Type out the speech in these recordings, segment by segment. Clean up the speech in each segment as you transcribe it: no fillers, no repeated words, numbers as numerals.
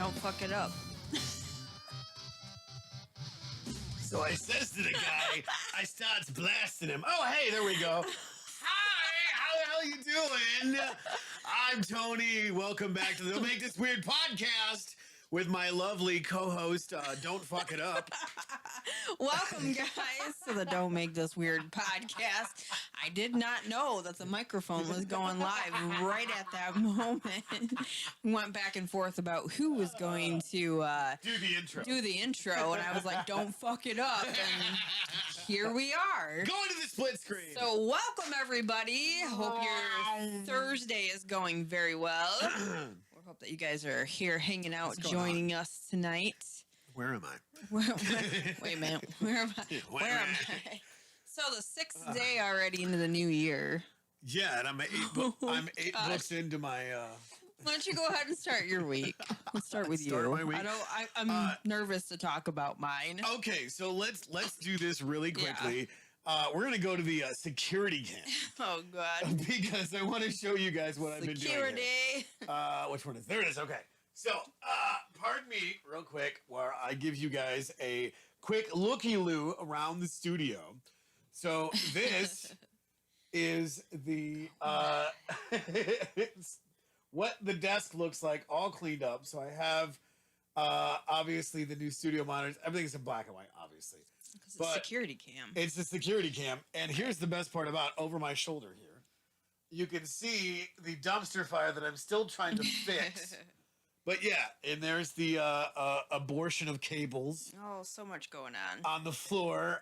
Don't fuck it up. So I says to the guy, I starts blasting him. Oh, hey, there we go. Hi, how the hell you doing? I'm Tony. Welcome back to the Don't Make This Weird podcast with my lovely co-host, Don't Fuck It Up. Welcome, guys, to the Don't Make This Weird podcast. I did not know that the microphone was going live right at that moment. We went back and forth about who was going to Do the intro. and I was like, don't fuck it up. And here we are. Going to the split screen. So welcome, everybody. Hope your Thursday is going very well. We hope that you guys are here hanging out, joining us tonight. Where am I? Wait a minute. Where am I? So the sixth day already into the new year. Yeah, and I'm eight books into my. Why don't you go ahead and start your week? Let's start with Start you. my week? I'm nervous to talk about mine. Okay, so let's do this really quickly. We're gonna go to the security cam Oh God. because I want to show you guys what I've been doing. Security. Which one is there? It is. Okay. So, pardon me, real quick, where I give you guys a quick looky-loo around the studio. So this is the it's what the desk looks like, all cleaned up. So I have obviously the new studio monitors. Everything's in black and white, obviously. Because it's security cam. It's a security cam, and here's the best part about over my shoulder here. You can see the dumpster fire that I'm still trying to fix. But yeah, and there's the abortion of cables. Oh, so much going on The floor.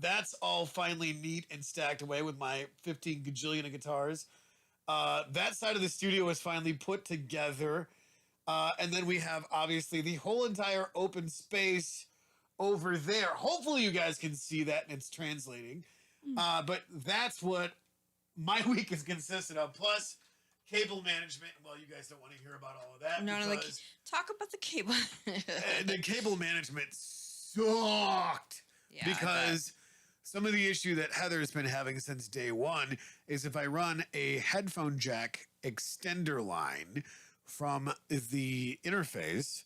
That's all finally neat and stacked away with my 15 gajillion of guitars. That side of the studio is finally put together. And then we have, obviously, the whole entire open space over there. Hopefully you guys can see that and it's translating. But that's what my week has consisted of. Plus cable management. Well, you guys don't want to hear about all of that. Talk about the cable. The cable management sucked because some of the issue that Heather's been having since day one is if I run a headphone jack extender line from the interface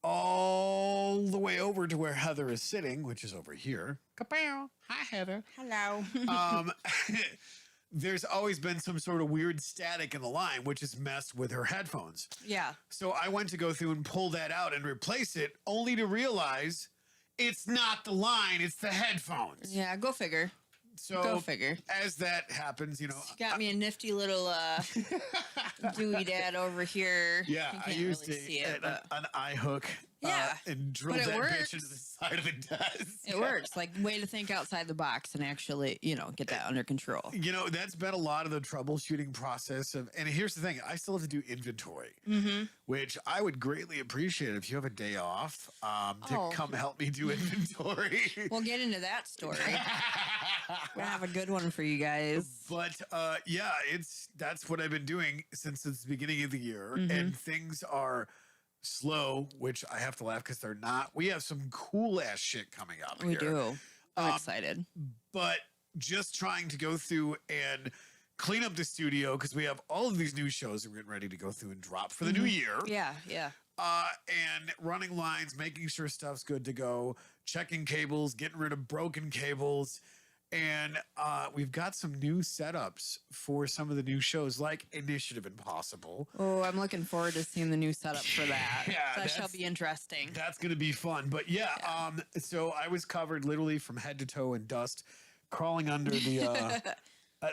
all the way over to where Heather is sitting, which is over here. Kapow. Hi, Heather. Hello. There's always been some sort of weird static in the line, which has messed with her headphones. Yeah. So I went to go through and pull that out and replace it, only to realize it's not the line, it's the headphones. Yeah, go figure. So Go figure. As that happens, you got me a nifty little Dewey Dad over here. Yeah, I used an eye hook. Yeah, and drilled but that works. bitch into the side of the desk. It works. Like, way to think outside the box and actually, get that under control. That's been a lot of the troubleshooting process of. And here's the thing: I still have to do inventory, which I would greatly appreciate if you have a day off to come help me do inventory. We'll get into that story. We're gonna have a good one for you guys. But that's what I've been doing since the beginning of the year, and things are slow, which I have to laugh because they're not. We have some cool ass shit coming up. We do. I'm excited. But just trying to go through and clean up the studio because we have all of these new shows that we're getting ready to go through and drop for the new year. Yeah. And running lines, making sure stuff's good to go, checking cables, getting rid of broken cables. And we've got some new setups for some of the new shows like Initiative Impossible. Oh, I'm looking forward to seeing the new setup for that. Yeah, that shall be interesting. That's going to be fun. But so I was covered literally from head to toe in dust, crawling under the...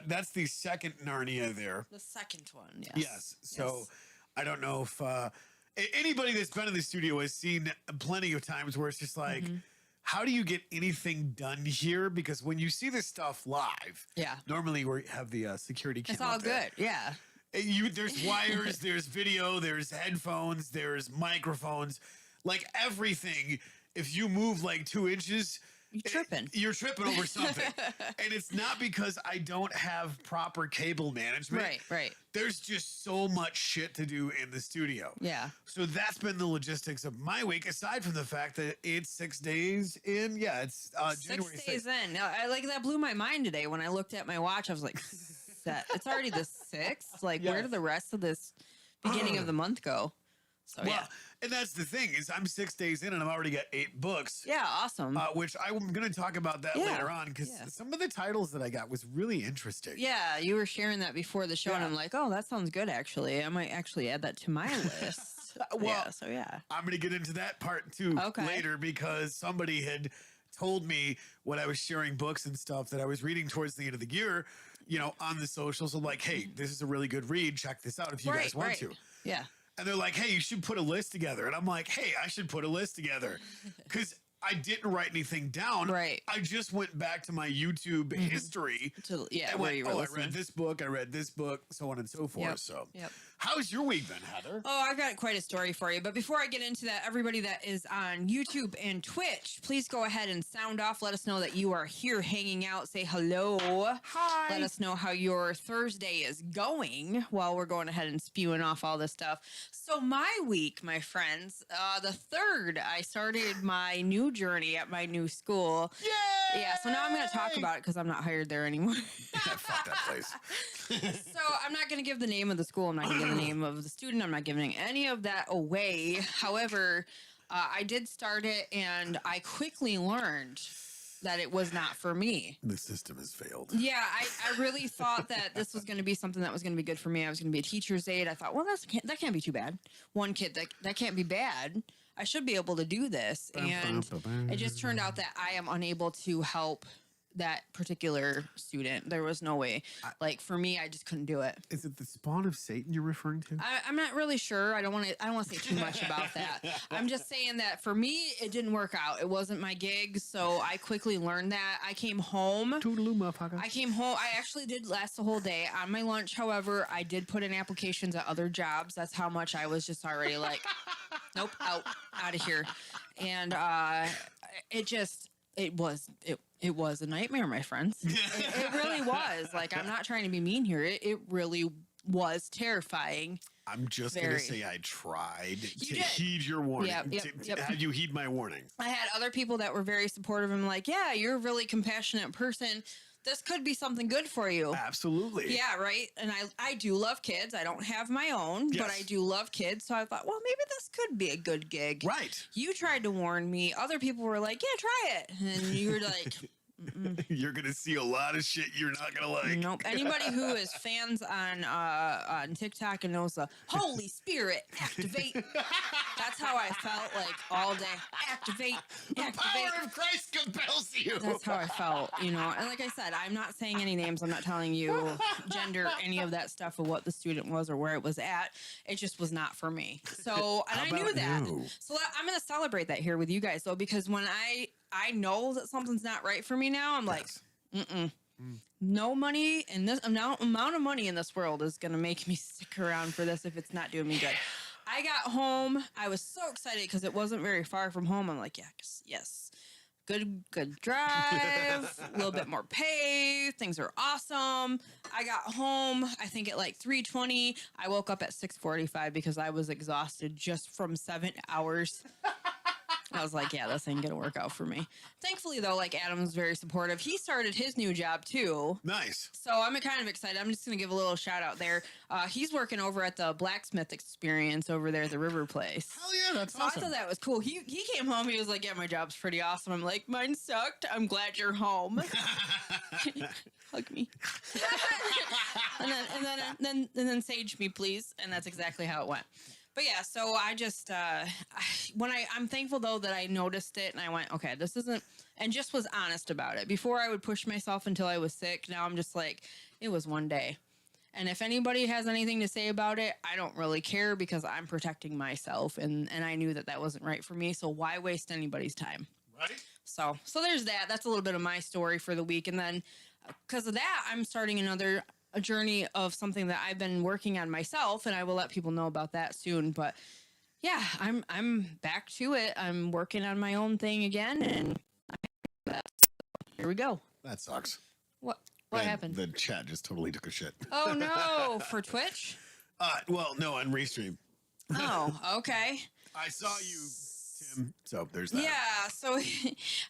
that's the second Narnia there. The second one, yes. Yes. So I don't know if anybody that's been in the studio has seen plenty of times where it's just like... How do you get anything done here? Because when you see this stuff live, normally we have the security camera. It's all good, yeah. There's wires, there's video, there's headphones, there's microphones, like everything. If you move like 2 inches, you're tripping over something. And it's not because I don't have proper cable management. Right. There's just so much shit to do in the studio. Yeah. So that's been the logistics of my week, aside from the fact that it's 6 days in. Yeah, it's January 6 days in. That blew my mind today when I looked at my watch. I was like, it's already the 6th. Like, where did the rest of this beginning of the month go? So Well, and that's the thing is I'm 6 days in and I've already got 8 books. yeah, awesome. Which I'm going to talk about that later on because some of the titles that I got was really interesting. Yeah, you were sharing that before the show, and I'm like, oh, that sounds good, actually. I might actually add that to my list. Well, yeah. I'm going to get into that part too later because somebody had told me when I was sharing books and stuff that I was reading towards the end of the year, you know, on the socials. I'm like, hey, this is a really good read. Check this out if you guys want to. Yeah. And they're like, hey, you should put a list together. And I'm like, hey, I should put a list together because I didn't write anything down. Right. I just went back to my YouTube history. Yeah. I went, I read this book. I read this book, so on and so forth. So how's your week been, Heather? Oh, I've got quite a story for you. But before I get into that, everybody that is on YouTube and Twitch, please go ahead and sound off. Let us know that you are here hanging out. Say hello. Hi. Let us know how your Thursday is going while we're going ahead and spewing off all this stuff. So my week, my friends, the 3rd, I started my new journey at my new school. Yay! Yeah, so now I'm going to talk about it because I'm not hired there anymore. Fuck that place. So I'm not going to give the name of the school. I'm not going to give the name of the student. I'm not giving any of that away. However, I did start it and I quickly learned that it was not for me. The system has failed. Yeah, I really thought that this was going to be something that was going to be good for me. I was going to be a teacher's aide. I thought, well, that can't be too bad. One kid, that can't be bad. I should be able to do this. And it just turned out that I am unable to help that particular student. There was no way. Like for me, I just couldn't do it. Is it the spawn of Satan you're referring to? I'm not really sure. I don't want to say too much about that. I'm just saying that for me, it didn't work out. It wasn't my gig. So I quickly learned that. I came home. Toodaloo, motherfucker. I came home. I actually did last the whole day. On my lunch, however, I did put in applications at other jobs. That's how much I was just already like, nope, out of here. And it was a nightmare, my friends. It really was. Like, I'm not trying to be mean here. It really was terrifying. I'm just going to say I tried to heed your warning. Yep. Had you heed my warning? I had other people that were very supportive and like, yeah, you're a really compassionate person. This could be something good for you. Absolutely. Yeah, right. And I do love kids. I don't have my own, but I do love kids. So I thought, well, maybe this could be a good gig. Right. You tried to warn me. Other people were like, yeah, try it. And you were like... You're gonna see a lot of shit you're not gonna like. Nope. Anybody who is fans on TikTok and knows the Holy Spirit activate. That's how I felt like all day. Activate. The power of Christ compels you. That's how I felt, you know. And like I said, I'm not saying any names. I'm not telling you gender, any of that stuff of what the student was or where it was at. It just was not for me. So, and I knew that. So I'm going to celebrate that here with you guys, though, because when I know that something's not right for me now, I'm like, no money in this amount of money in this world is going to make me stick around for this if it's not doing me good. I got home. I was so excited because it wasn't very far from home. I'm like, yes, good drive, a little bit more pay. Things are awesome. I got home, I think at like 3:20. I woke up at 6:45 because I was exhausted just from 7 hours. I was like, yeah, this ain't gonna work out for me. Thankfully, though, like Adam was very supportive. He started his new job too. Nice. So I'm kind of excited. I'm just gonna give a little shout out there. He's working over at the blacksmith experience over there at the River Place. Hell yeah, that's awesome. I thought that was cool. He came home. He was like, yeah, my job's pretty awesome. I'm like, mine sucked. I'm glad you're home. Hug me. and then sage me, please. And that's exactly how it went. But yeah, so I just, I'm thankful though that I noticed it and I went, okay, this isn't, and just was honest about it. Before I would push myself until I was sick. Now I'm just like, it was one day. And if anybody has anything to say about it, I don't really care because I'm protecting myself. And I knew that wasn't right for me. So why waste anybody's time? Right. So there's that. That's a little bit of my story for the week. And then because of that, I'm starting a journey of something that I've been working on myself, and I will let people know about that soon. But yeah, I'm back to it. I'm working on my own thing again, and here we go. That sucks. What happened? The chat just totally took a shit. Oh no, for Twitch? Well, no, on Restream. Oh, okay. I saw you, Tim. him. So there's that. Yeah, so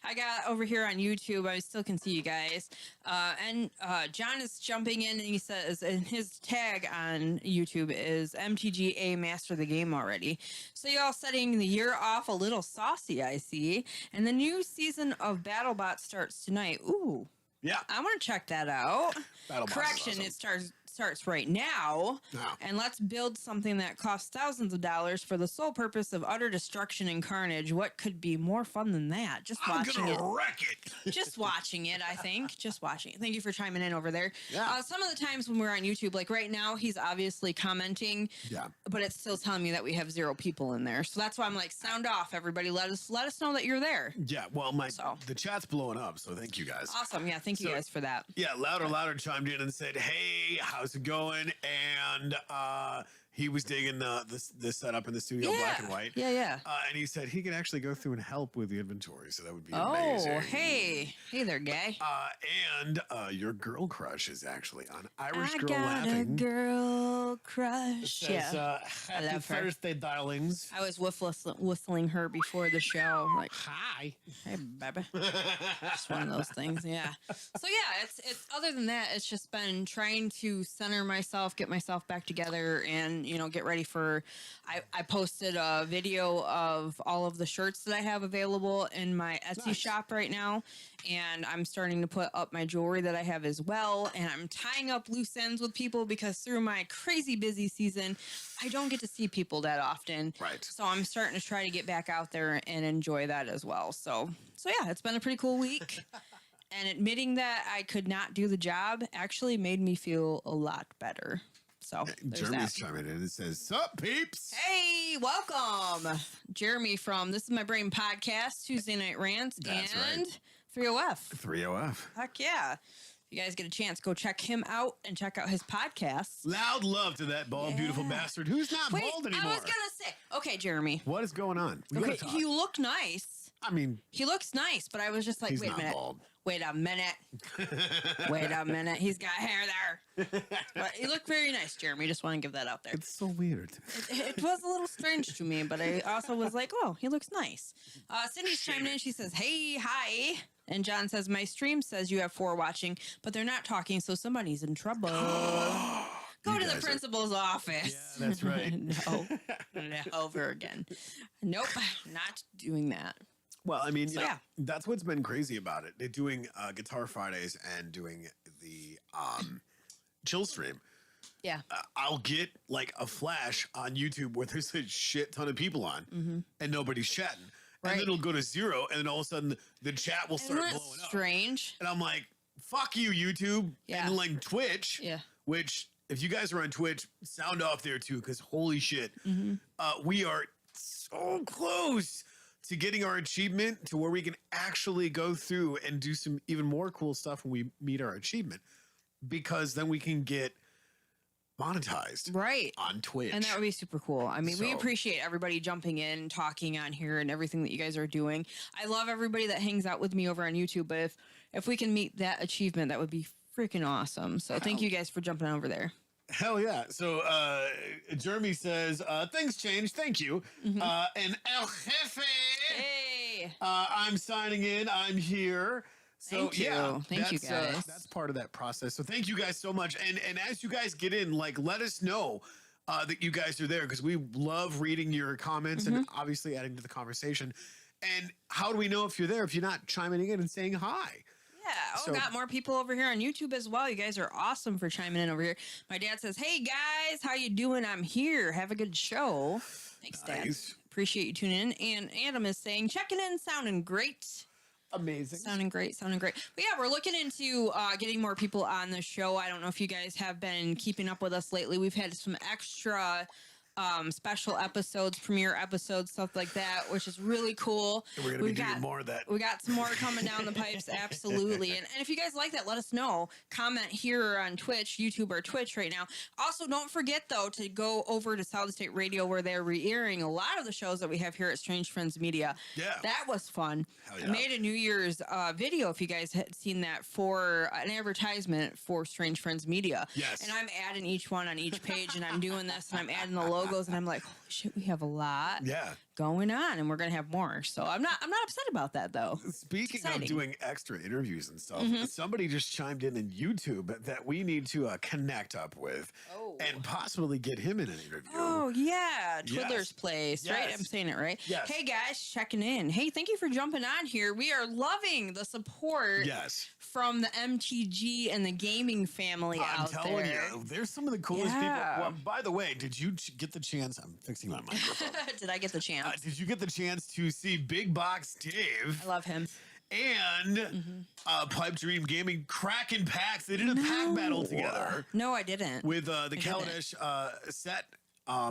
I got over here on YouTube. I still can see you guys. And John is jumping in and he says, and his tag on YouTube is MTGA Master the Game already. So y'all setting the year off a little saucy, I see. And the new season of BattleBot starts tonight. Ooh. Yeah. I want to check that out. BattleBot is Correction, awesome. it starts right now. Wow. And let's build something that costs thousands of dollars for the sole purpose of utter destruction and carnage. What could be more fun than that? Just I'm watching it. gonna wreck it. Just watching it, I think. Just watching it. Thank you for chiming in over there. Yeah. Some of the times when we're on YouTube, like right now, he's obviously commenting, Yeah. but it's still telling me that we have 0 people in there. So that's why I'm like, sound off, everybody. Let us know that you're there. Yeah. Well, the chat's blowing up, so thank you guys. Awesome. Yeah, thank you guys for that. Yeah, Louder chimed in and said, "Hey, how's it going?" And he was digging the setup in the studio, black and white. Yeah. And he said he could actually go through and help with the inventory, so that would be amazing. Oh, hey there, gay. And your girl crush is actually on Irish I Girl got Laughing. a girl crush. Yeah. Happy love her. Thursday, darlings. I was whistling her before the show. Like, Hi. hey, baby. Just one of those things. Yeah. So yeah, it's other than that, it's just been trying to center myself, get myself back together, and get ready for. I posted a video of all of the shirts that I have available in my Etsy shop right now, and I'm starting to put up my jewelry that I have as well, and I'm tying up loose ends with people because through my crazy busy season, I don't get to see people that often. Right. So I'm starting to try to get back out there and enjoy that as well. So yeah, it's been a pretty cool week. And admitting that I could not do the job actually made me feel a lot better. So there's Jeremy's that. chiming in and says, "Sup, peeps?" Hey, welcome. Jeremy from This Is My Brain podcast, Tuesday Night Rants, That's and right. 30F. 30F. Heck yeah. If you guys get a chance, go check him out and check out his podcasts. Loud love to that bald, beautiful bastard who's not Wait, bald anymore. I was going to say, okay, Jeremy. What is going on? We Okay, gotta talk. you look nice. I mean, He looks nice, but I was just like, he's wait a not minute. bald. Wait a minute. Wait a minute. He's got hair there. But you look very nice, Jeremy. Just want to give that out there. It's so weird. It was a little strange to me, but I also was like, oh, he looks nice. Cindy's chimed in. She says, hey, hi. And John says, my stream says you have 4 watching, but they're not talking, so somebody's in trouble. Go to the principal's office. Yeah, that's right. No, over again. Nope, not doing that. Well, I mean, So, yeah. that's what's been crazy about it. They're doing Guitar Fridays and doing the chill stream. Yeah. I'll get like a flash on YouTube where there's a shit ton of people on and nobody's chatting. And Right. then it'll go to 0 and then all of a sudden the chat will start Isn't that blowing up. strange? And I'm like, fuck you, YouTube. Yeah. And like Twitch, Yeah. which if you guys are on Twitch, sound off there too, because holy shit, we are so close to getting our achievement to where we can actually go through and do some even more cool stuff when we meet our achievement, because then we can get monetized Right. on Twitch. And that would be super cool. I mean, we So- appreciate everybody jumping in, talking on here, and everything that you guys are doing. I love everybody that hangs out with me over on YouTube, but if we can meet that achievement, that would be freaking awesome. So thank you guys for jumping over there. Hell yeah. So Jeremy says, things changed. Thank you. And El Jefe, Hey. I'm signing in. I'm here. So Thank you. yeah, Thank you, that's, guys. that's part of that process. So thank you guys so much. And as you guys get in, like, let us know that you guys are there, because we love reading your comments and obviously adding to the conversation. And how do we know if you're there if you're not chiming in and saying hi? Yeah. Oh, So- got more people over here on YouTube as well. You guys are awesome for chiming in over here. My dad says, hey, guys, how you doing? I'm here. Have a good show. Thanks, Dad. Nice. Appreciate you tuning in. And Adam is saying, checking in, sounding great. Amazing. Sounding great. But yeah, we're looking into getting more people on the show. I don't know if you guys have been keeping up with us lately. We've had some extra special episodes, premiere episodes, stuff like that, which is really cool. And we're going to be doing more of that. We got some more coming down the pipes, absolutely. And if you guys like that, let us know. Comment here on Twitch, YouTube, or Twitch right now. Also, don't forget, though, to go over to Solid State Radio, where they're re-airing a lot of the shows that we have here at Strange Friends Media. Yeah. That was fun. Hell yeah. I made a New Year's video, if you guys had seen that, for an advertisement for Strange Friends Media. Yes. And I'm adding each one on each page, and I'm doing this, and I'm adding the logo logos, and I'm like, holy shit, we have a lot Yeah. going on, and we're gonna have more. So I'm not upset about that though. Speaking of exciting. doing extra interviews and stuff, Mhm. somebody just chimed in YouTube that we need to connect up with Oh. and possibly get him in an interview. Oh yeah, Twiddler's Yes. Place, right? Yes. I'm saying it right. Yes. Hey guys, checking in. Hey, thank you for jumping on here. We are loving the support Yes. from the MTG and the gaming family I'm out telling there. you, there's some of the coolest Yeah. people. Well, by the way, did you get the chance? I'm fixing my microphone. Did I get the chance? Did you get the chance to see Big Box Dave I love him. and Pipe Dream Gaming cracking packs? They did a pack battle together No, I didn't. with the didn't. Kaladesh set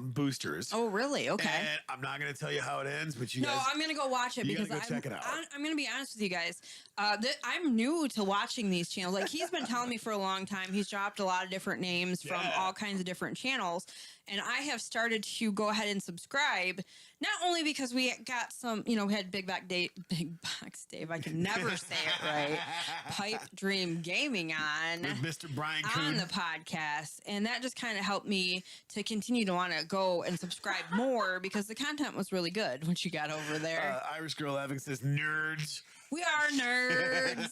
boosters. Oh, really? Okay. And I'm not going to tell you how it ends, but you No, guys. I'm gonna go watch it you because gotta go check it out. I'm gonna be honest with you guys. I'm new to watching these channels. Like he's been telling me for a long time. He's dropped a lot of different names from Yeah. all kinds of different channels, and I have started to go ahead and subscribe. Not only because we got some, we had Big Box Dave. I can never say it right. Pipe Dream Gaming on. With Mr. Brian On Kuhn. the podcast, and that just kind of helped me to continue to want to go and subscribe more because the content was really good what you got over there. Irish Girl Evans says, nerds. We are nerds.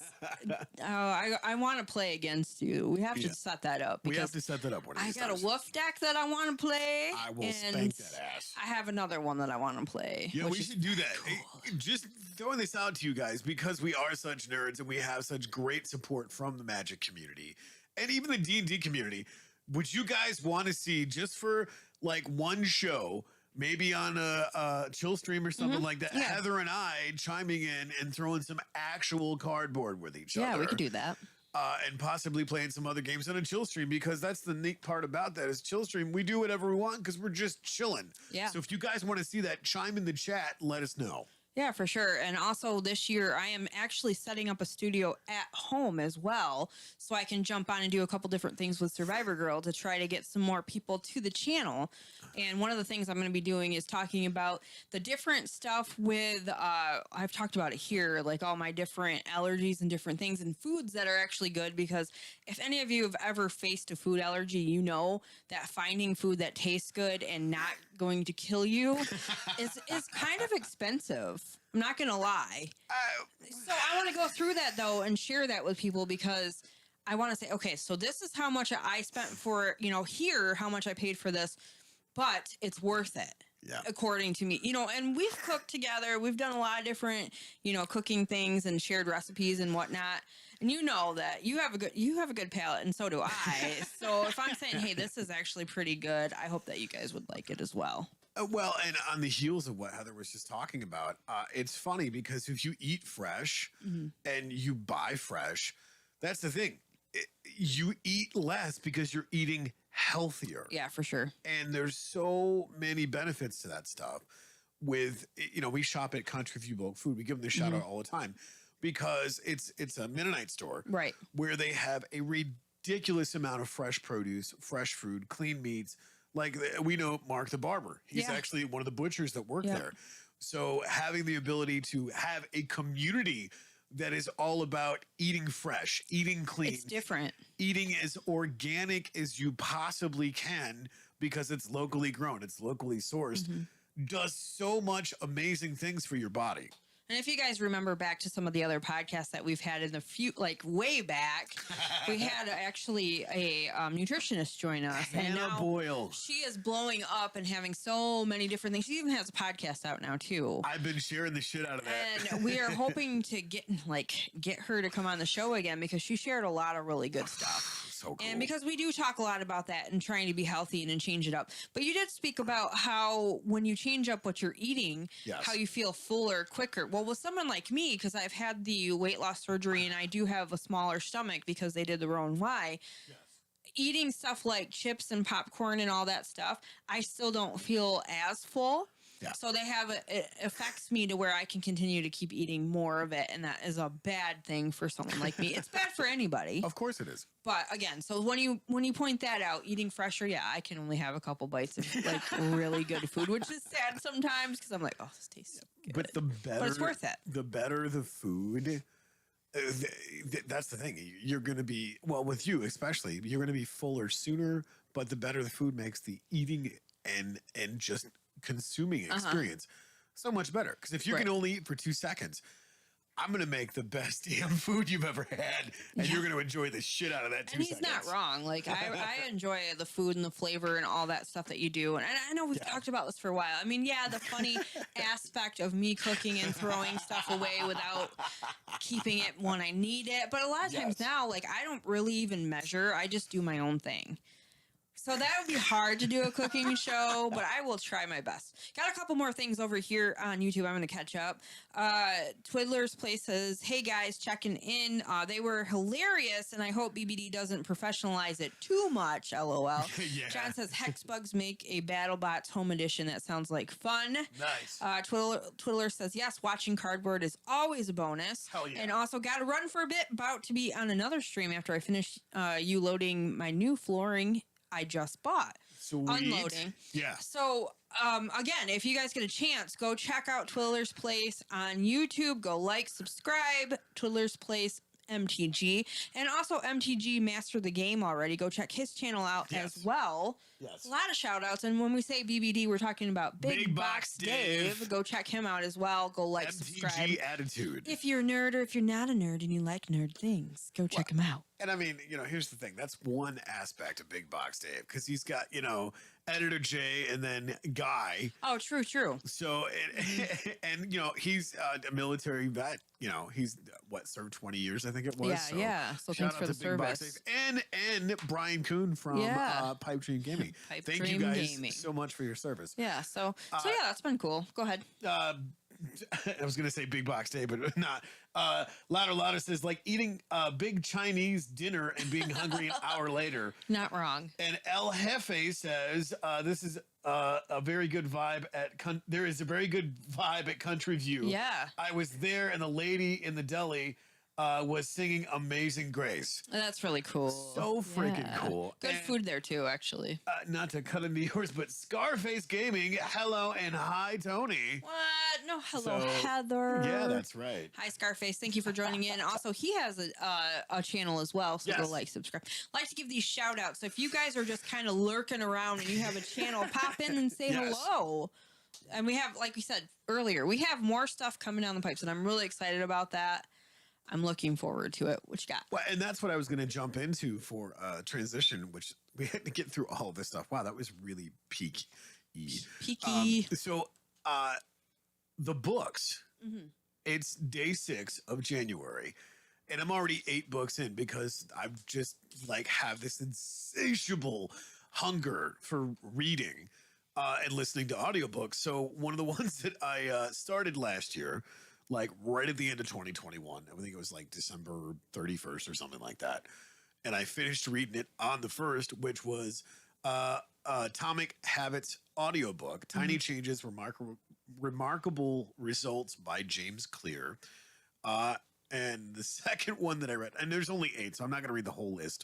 I want to play against you. We have to Yeah. set that up We because have to set that up one of I these got times. a wolf deck that I want to play. I will and spank that ass. I have another one that I want to play. Yeah, which we is should do that. cool. Just throwing this out to you guys because we are such nerds and we have such great support from the Magic community and even the D&D community. Would you guys want to see just for like one show, maybe on a chill stream or something like that, Yeah. Heather and I chiming in and throwing some actual cardboard with each Yeah, other? we could do that. And possibly playing some other games on a chill stream because that's the neat part about that is chill stream. We do whatever we want because we're just chilling. Yeah. So if you guys want to see that, chime in the chat. Let us know. Yeah, for sure. And also this year, I am actually setting up a studio at home as well. So I can jump on and do a couple different things with Survivor Girl to try to get some more people to the channel. And one of the things I'm going to be doing is talking about the different stuff with, I've talked about it here, like all my different allergies and different things and foods that are actually good. Because if any of you have ever faced a food allergy, you know that finding food that tastes good and not going to kill you is kind of expensive. I'm not gonna lie. So I want to go through that though and share that with people because I want to say, okay, so this is how much I spent for, here, how much I paid for this, but it's worth it. Yeah. According to me, and we've cooked together. We've done a lot of different, cooking things and shared recipes and whatnot. And you know that you have a good palate, and so do I. So if I'm saying, hey, this is actually pretty good, I hope that you guys would like it as well. Well, and on the heels of what Heather was just talking about, it's funny because if you eat fresh and you buy fresh, that's the thing. You eat less because you're eating healthier. Yeah, for sure. And there's so many benefits to that stuff. With, we shop at Country View Bulk Food. We give them the shout out all the time because it's a Mennonite store. Right. Where they have a ridiculous amount of fresh produce, fresh food, clean meats. Like we know Mark the barber. He's Yeah. actually one of the butchers that work Yeah. there. So having the ability to have a community that is all about eating fresh, eating clean, It's different. eating as organic as you possibly can because it's locally grown, it's locally sourced, does so much amazing things for your body. And if you guys remember back to some of the other podcasts that we've had in the way back, we had actually a nutritionist join us. And Hannah now Boyle. she is blowing up and having so many different things. She even has a podcast out now too. I've been sharing the shit out of that. And we are hoping to get her to come on the show again because she shared a lot of really good stuff. So cool. And because we do talk a lot about that and trying to be healthy and change it up. But you did speak about how when you change up what you're eating, Yes. how you feel fuller quicker. Well, with someone like me, because I've had the weight loss surgery and I do have a smaller stomach because they did the Roan Y, eating stuff like chips and popcorn and all that stuff, I still don't feel as full. Yeah. So it affects me to where I can continue to keep eating more of it. And that is a bad thing for someone like me. It's bad for anybody. Of course it is. But again, so when you point that out, eating fresher, yeah, I can only have a couple bites of like really good food, which is sad sometimes because I'm like, oh, this tastes so good. But the better, it's worth it. The better the food, that's the thing. You're going to be, well, with you especially, you're going to be fuller sooner. But the better the food makes the eating and just consuming experience so much better. Because if you can only eat for 2 seconds, I'm going to make the best damn food you've ever had, and you're going to enjoy the shit out of that 2 And seconds. he's not wrong. Like, I enjoy the food and the flavor and all that stuff that you do. And I know we've talked about this for a while. I mean, yeah, the funny aspect of me cooking and throwing stuff away without keeping it when I need it. But a lot of times now, like, I don't really even measure. I just do my own thing. So that would be hard to do a cooking show, but I will try my best. Got a couple more things over here on YouTube. I'm going to catch up. Twiddler's Place says, hey guys, checking in. They were hilarious, and I hope BBD doesn't professionalize it too much, LOL. John says, Hexbugs make a BattleBots home edition. That sounds like fun. Nice. Twiddler says, yes, watching cardboard is always a bonus. Hell yeah. And also got to run for a bit. About to be on another stream after I finish you loading my new flooring I just bought. Sweet. Unloading. Yeah. So, again, if you guys get a chance, go check out Twiddler's Place on YouTube. Go like, subscribe, Twiddler's Place MTG. And also MTG Master the Game already. Go check his channel out as well. Yes. A lot of shout outs. And when we say BBD, we're talking about Big Box Dave. Go check him out as well. Go like, subscribe. MTG attitude. If you're a nerd or if you're not a nerd and you like nerd things, go check him out. And I mean, here's the thing. That's one aspect of Big Box Dave, because he's got, Editor J and then Guy. Oh, true. So, and he's a military vet. He's served 20 years, I think it was. Yeah. So thanks for the service. And Brian Kuhn from Pipe Dream Gaming. Thank you guys so much for your service. Yeah. So yeah, that's been cool. Go ahead. I was going to say Big Box Day, but not. Louder says, like eating a big Chinese dinner and being hungry an hour later. Not wrong. And El Jefe says, this is a very good vibe there is a very good vibe at Country View. Yeah. I was there, and the lady in the deli was singing Amazing Grace. That's really cool. So freaking cool. Good food there too, actually. Not to cut into yours, but Scarface Gaming, hello and hi, Tony. What? No, hello, Heather. Yeah, that's right. Hi, Scarface. Thank you for joining in. Also, he has a channel as well, so go like, subscribe. Like to give these shout outs. So if you guys are just kind of lurking around and you have a channel, pop in and say hello. And we have, like we said earlier, we have more stuff coming down the pipes, and I'm really excited about that. I'm looking forward to it. What you got? Well, and that's what I was going to jump into for transition, which we had to get through all this stuff. Wow, that was really peaky. So the books, it's day 6 of January, and I'm already 8 books in because I've just have this insatiable hunger for reading and listening to audiobooks. So one of the ones that I started last year, right at the end of 2021. I think it was December 31st or something like that. And I finished reading it on the 1st, which was Atomic Habits audiobook, Tiny Changes, Remarkable Results by James Clear. And the second one that I read, and there's only 8, so I'm not going to read the whole list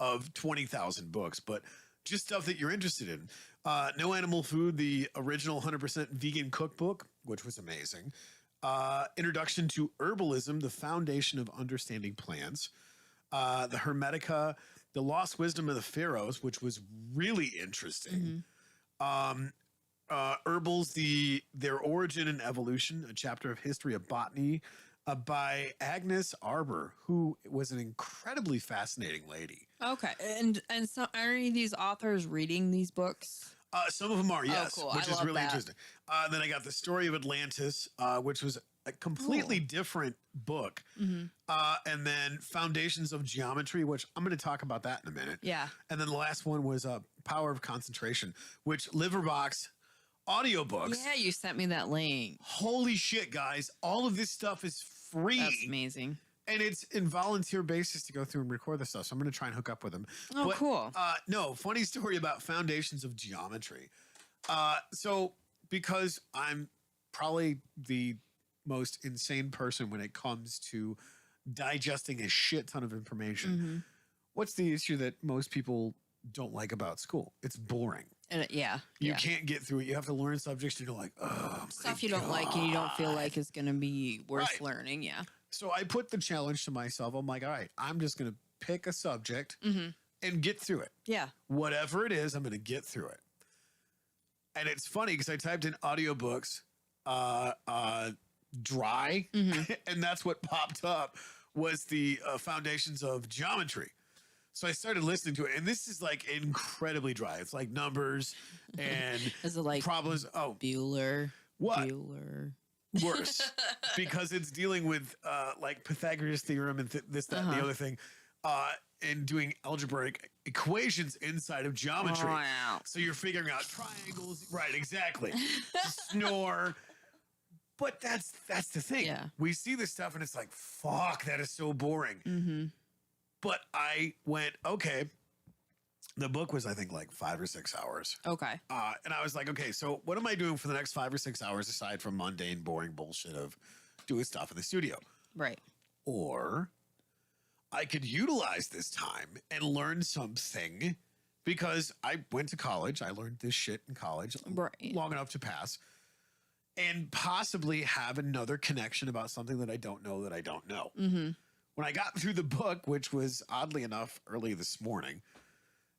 of 20,000 books, but just stuff that you're interested in. No Animal Food, the original 100% vegan cookbook, which was amazing. Introduction to Herbalism, the Foundation of Understanding Plants. The Hermetica, The Lost Wisdom of the Pharaohs, which was really interesting. Herbals, Their Origin and Evolution, a chapter of history of botany by Agnes Arbour, who was an incredibly fascinating lady. Okay. And so are any of these authors reading these books? Some of them are, yes, cool. which is really interesting. Then I got The Story of Atlantis, which was a completely different book. And then Foundations of Geometry, which I'm going to talk about that in a minute. Yeah. And then the last one was Power of Concentration, which Liverbox audiobooks. Yeah, you sent me that link. Holy shit, guys. All of this stuff is free. That's amazing. And it's in volunteer basis to go through and record this stuff. So I'm going to try and hook up with them. Oh, cool. No, funny story about Foundations of Geometry. So because I'm probably the most insane person when it comes to digesting a shit ton of information, what's the issue that most people don't like about school? It's boring. You can't get through it. You have to learn subjects and you're like, oh, stuff you don't like and you don't feel like is going to be worth learning. Yeah. So I put the challenge to myself. I'm like, all right, I'm just going to pick a subject and get through it. Yeah. Whatever it is, I'm going to get through it. And it's funny because I typed in audiobooks dry, and that's what popped up was the foundations of geometry. So I started listening to it, and this is like incredibly dry. It's like numbers and Is it like problems. Oh, Bueller? what? Bueller. Worse, because it's dealing with like Pythagoras theorem and this, that, and the other thing, and doing algebraic equations inside of geometry. Wow. So you're figuring out triangles, right? Exactly. Snore. But that's the thing. Yeah. We see this stuff and it's like, fuck, that is so boring. Mm-hmm. But I went, okay. The book was, I think, like 5 or 6 hours. Okay. And I was like, okay, so what am I doing for the next 5 or 6 hours aside from mundane, boring bullshit of doing stuff in the studio? Right. Or I could utilize this time and learn something because I went to college. I learned this shit in college long enough to pass and possibly have another connection about something that I don't know that I don't know. Mm-hmm. When I got through the book, which was oddly enough early this morning,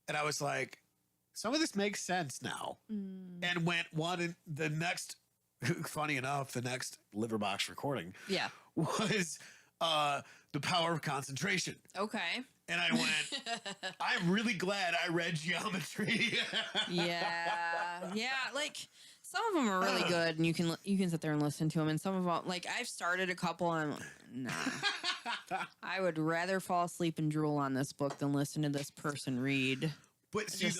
and I was like, some of this makes sense now. And wanted the next, funny enough, the next Liverbox recording was The Power of Concentration. Okay. And I went, I'm really glad I read geometry. Yeah. Like some of them are really good and you can sit there and listen to them. And some of them, like I've started a couple and nah. I would rather fall asleep and drool on this book than listen to this person read. But see,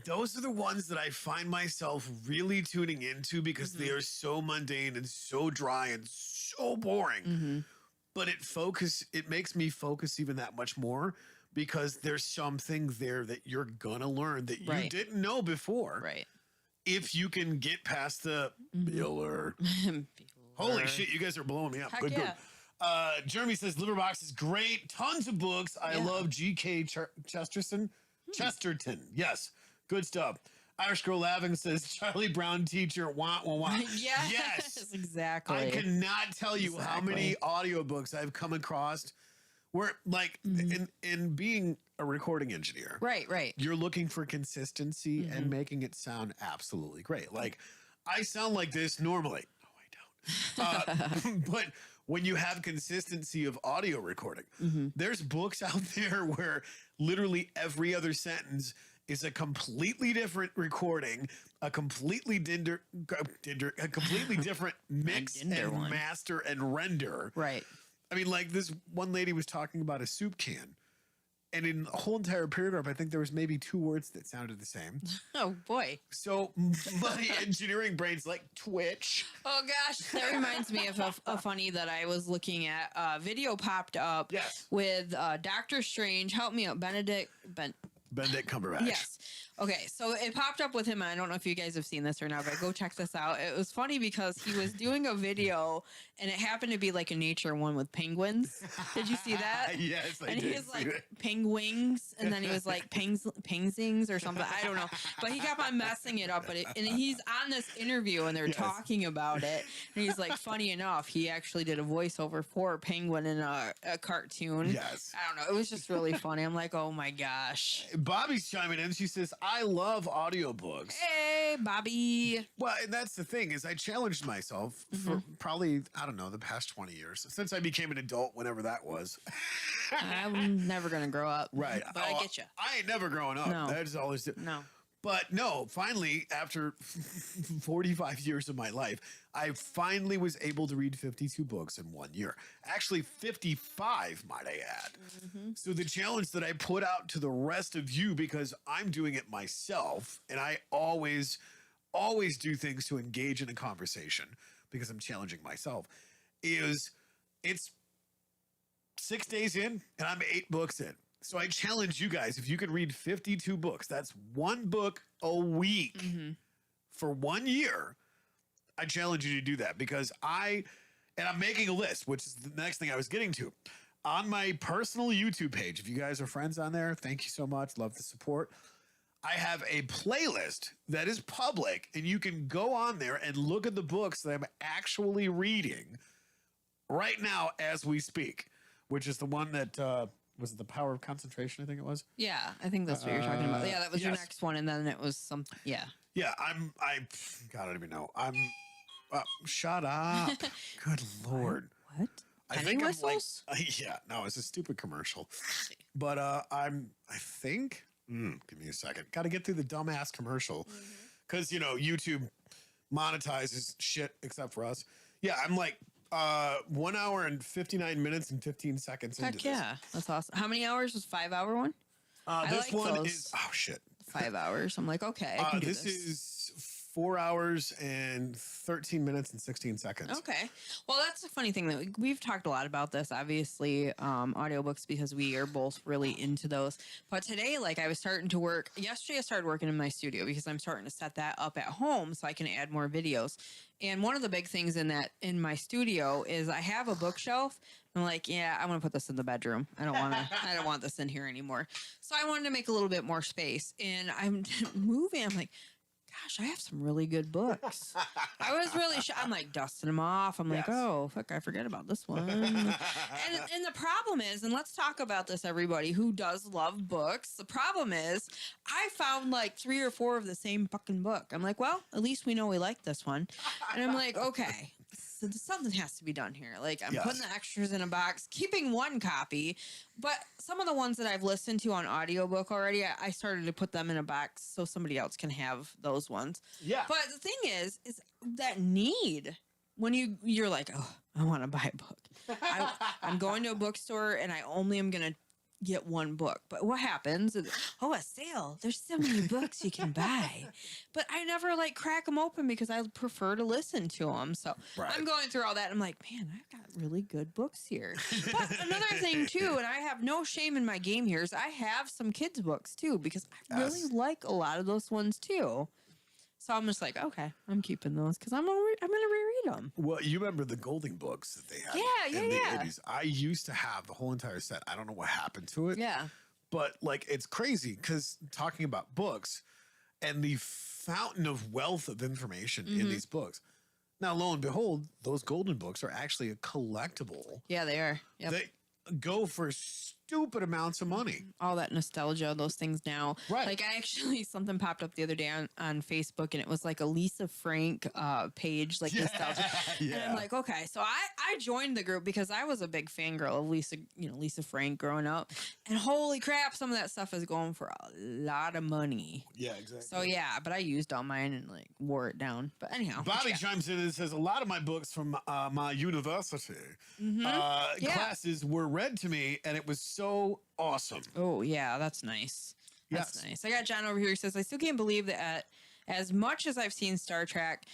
those are the ones that I find myself really tuning into because they are so mundane and so dry and so boring. But it makes me focus even that much more because there's something there that you're gonna learn that you didn't know before. Right. If you can get past the Bueller. Holy shit, you guys are blowing me up. Heck Good. yeah. Jeremy says Liverbox is great. Tons of books. I love G.K. Chesterton. Yes. Good stuff. Irish Girl Laughing says Charlie Brown teacher. Wah, wah, wah. Yes. Exactly. I cannot tell you how many audiobooks I've come across where like in being a recording engineer. Right. You're looking for consistency and making it sound absolutely great. Like I sound like this normally. No, I don't. But when you have consistency of audio recording, there's books out there where literally every other sentence is a completely different recording, a completely a completely different mix and master and render. Right. I mean, like this one lady was talking about a soup can. And in the whole entire paragraph, I think there was maybe 2 words that sounded the same. Oh, boy. So my engineering brain's like, Twitch. Oh, gosh. That reminds me of a funny that I was looking at. A video popped up with Doctor Strange. Help me out. Benedict Cumberbatch. Yes. Okay, so it popped up with him. I don't know if you guys have seen this or not, but go check this out. It was funny because he was doing a video, and it happened to be like a nature one with penguins. Did you see that? Yes, I and did. he was like penguins, and then he was like pingsings or something. I don't know, but he kept on messing it up. And he's on this interview, and they're talking about it, and he's like, funny enough, he actually did a voiceover for a penguin in a cartoon. Yes. I don't know. It was just really funny. I'm like, oh my gosh. Bobby's chiming in. She says, I love audiobooks. Hey, Bobby. Well, and that's the thing is I challenged myself for probably, I don't know, the past 20 years since I became an adult, whenever that was. I'm never going to grow up. Right. But I get you. I ain't never growing up. No. That's always No. But no, finally, after 45 years of my life, I finally was able to read 52 books in 1 year. Actually, 55, might I add. So the challenge that I put out to the rest of you, because I'm doing it myself, and I always do things to engage in a conversation because I'm challenging myself, is it's 6 days in and I'm 8 books in. So I challenge you guys, if you could read 52 books, that's 1 book a week for 1 year. I challenge you to do that because I'm making a list, which is the next thing I was getting to. On my personal YouTube page, if you guys are friends on there, thank you so much. Love the support. I have a playlist that is public, and you can go on there and look at the books that I'm actually reading right now as we speak, which is the one that... was it The Power of Concentration? I think it was. Yeah, I think that's what you're talking about. Yeah, that was your yes. next one, and then it was some. Yeah. Yeah, God, I don't even know. Shut up. Good Lord. What? I Penny think whistles? I'm like, yeah, no, it's a stupid commercial. But I think, give me a second. Got to get through the dumbass commercial. Because, YouTube monetizes shit except for us. Yeah, I'm like 1 hour and 59 minutes and 15 seconds into Heck yeah. That's awesome. How many hours was 5-hour one? I this like one those. is, oh shit. 5 hours. I'm like, okay, I can do this this. is 4 hours and 13 minutes and 16 seconds. Okay. Well, that's a funny thing that we've talked a lot about this, obviously, audiobooks, because we are both really into those. But today, like, I was starting to work. Yesterday, I started working in my studio because I'm starting to set that up at home so I can add more videos. And one of the big things in my studio is I have a bookshelf. I'm like, yeah, I want to put this in the bedroom. I don't want this in here anymore. So I wanted to make a little bit more space. And I'm moving. I'm like, gosh, I have some really good books. I was really I'm like dusting them off. I'm like, oh, fuck, I forget about this one. and the problem is, and let's talk about this, everybody who does love books. The problem is I found like 3 or 4 of the same fucking book. I'm like, well, at least we know we like this one. And I'm like, okay, so something has to be done here. Like, I'm putting the extras in a box, keeping one copy, but some of the ones that I've listened to on audiobook already, I started to put them in a box so somebody else can have those ones. Yeah. But the thing is that need when you're like, oh, I want to buy a book. I'm going to a bookstore and I only am going to get one book. But what happens is, oh, a sale. There's so many books you can buy. But I never like crack them open because I prefer to listen to them. So I'm going through all that. And I'm like, man, I've got really good books here. But another thing too, and I have no shame in my game here, is I have some kids' books too because I really like a lot of those ones too. So I'm just like, okay, I'm keeping those because I'm going to reread them. Well, you remember the Golding books that they had in the 80s. I used to have the whole entire set. I don't know what happened to it. Yeah. But like, it's crazy because talking about books and the fountain of wealth of information in these books. Now, lo and behold, those Golden books are actually a collectible. Yeah, they are. Yep. They go for stupid amounts of money. All that nostalgia, those things now. Right. Like something popped up the other day on Facebook and it was like a Lisa Frank page, like nostalgia. And I'm like, okay. So I joined the group because I was a big fangirl of Lisa Frank growing up. And holy crap, some of that stuff is going for a lot of money. Yeah, exactly. So yeah, but I used all mine and like wore it down. But anyhow. Bobby chimes in and says, a lot of my books from my university classes were read to me and it was so awesome. Oh yeah, that's nice. That's nice. I got John over here who says, I still can't believe that as much as I've seen Star Trek,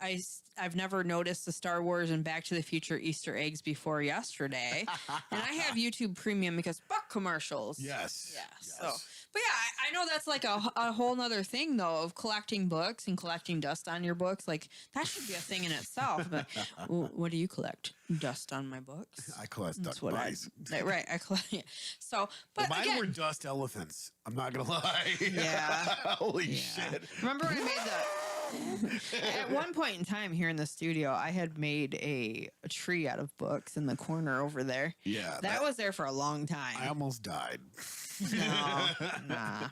I've never noticed the Star Wars and Back to the Future Easter eggs before yesterday. And I have YouTube Premium because fuck commercials. Yes. So, but yeah, I know that's like a whole nother thing though of collecting books and collecting dust on your books. Like that should be a thing in itself. But what do you collect? Dust on my books. I collect dust bunnies. Right. I collect. Yeah. So, but mine again, were dust elephants. I'm not gonna lie. Yeah. Holy shit. Remember when I made that? At one point in time here in the studio, I had made a tree out of books in the corner over there. Yeah. That was there for a long time. I almost died. No, nah.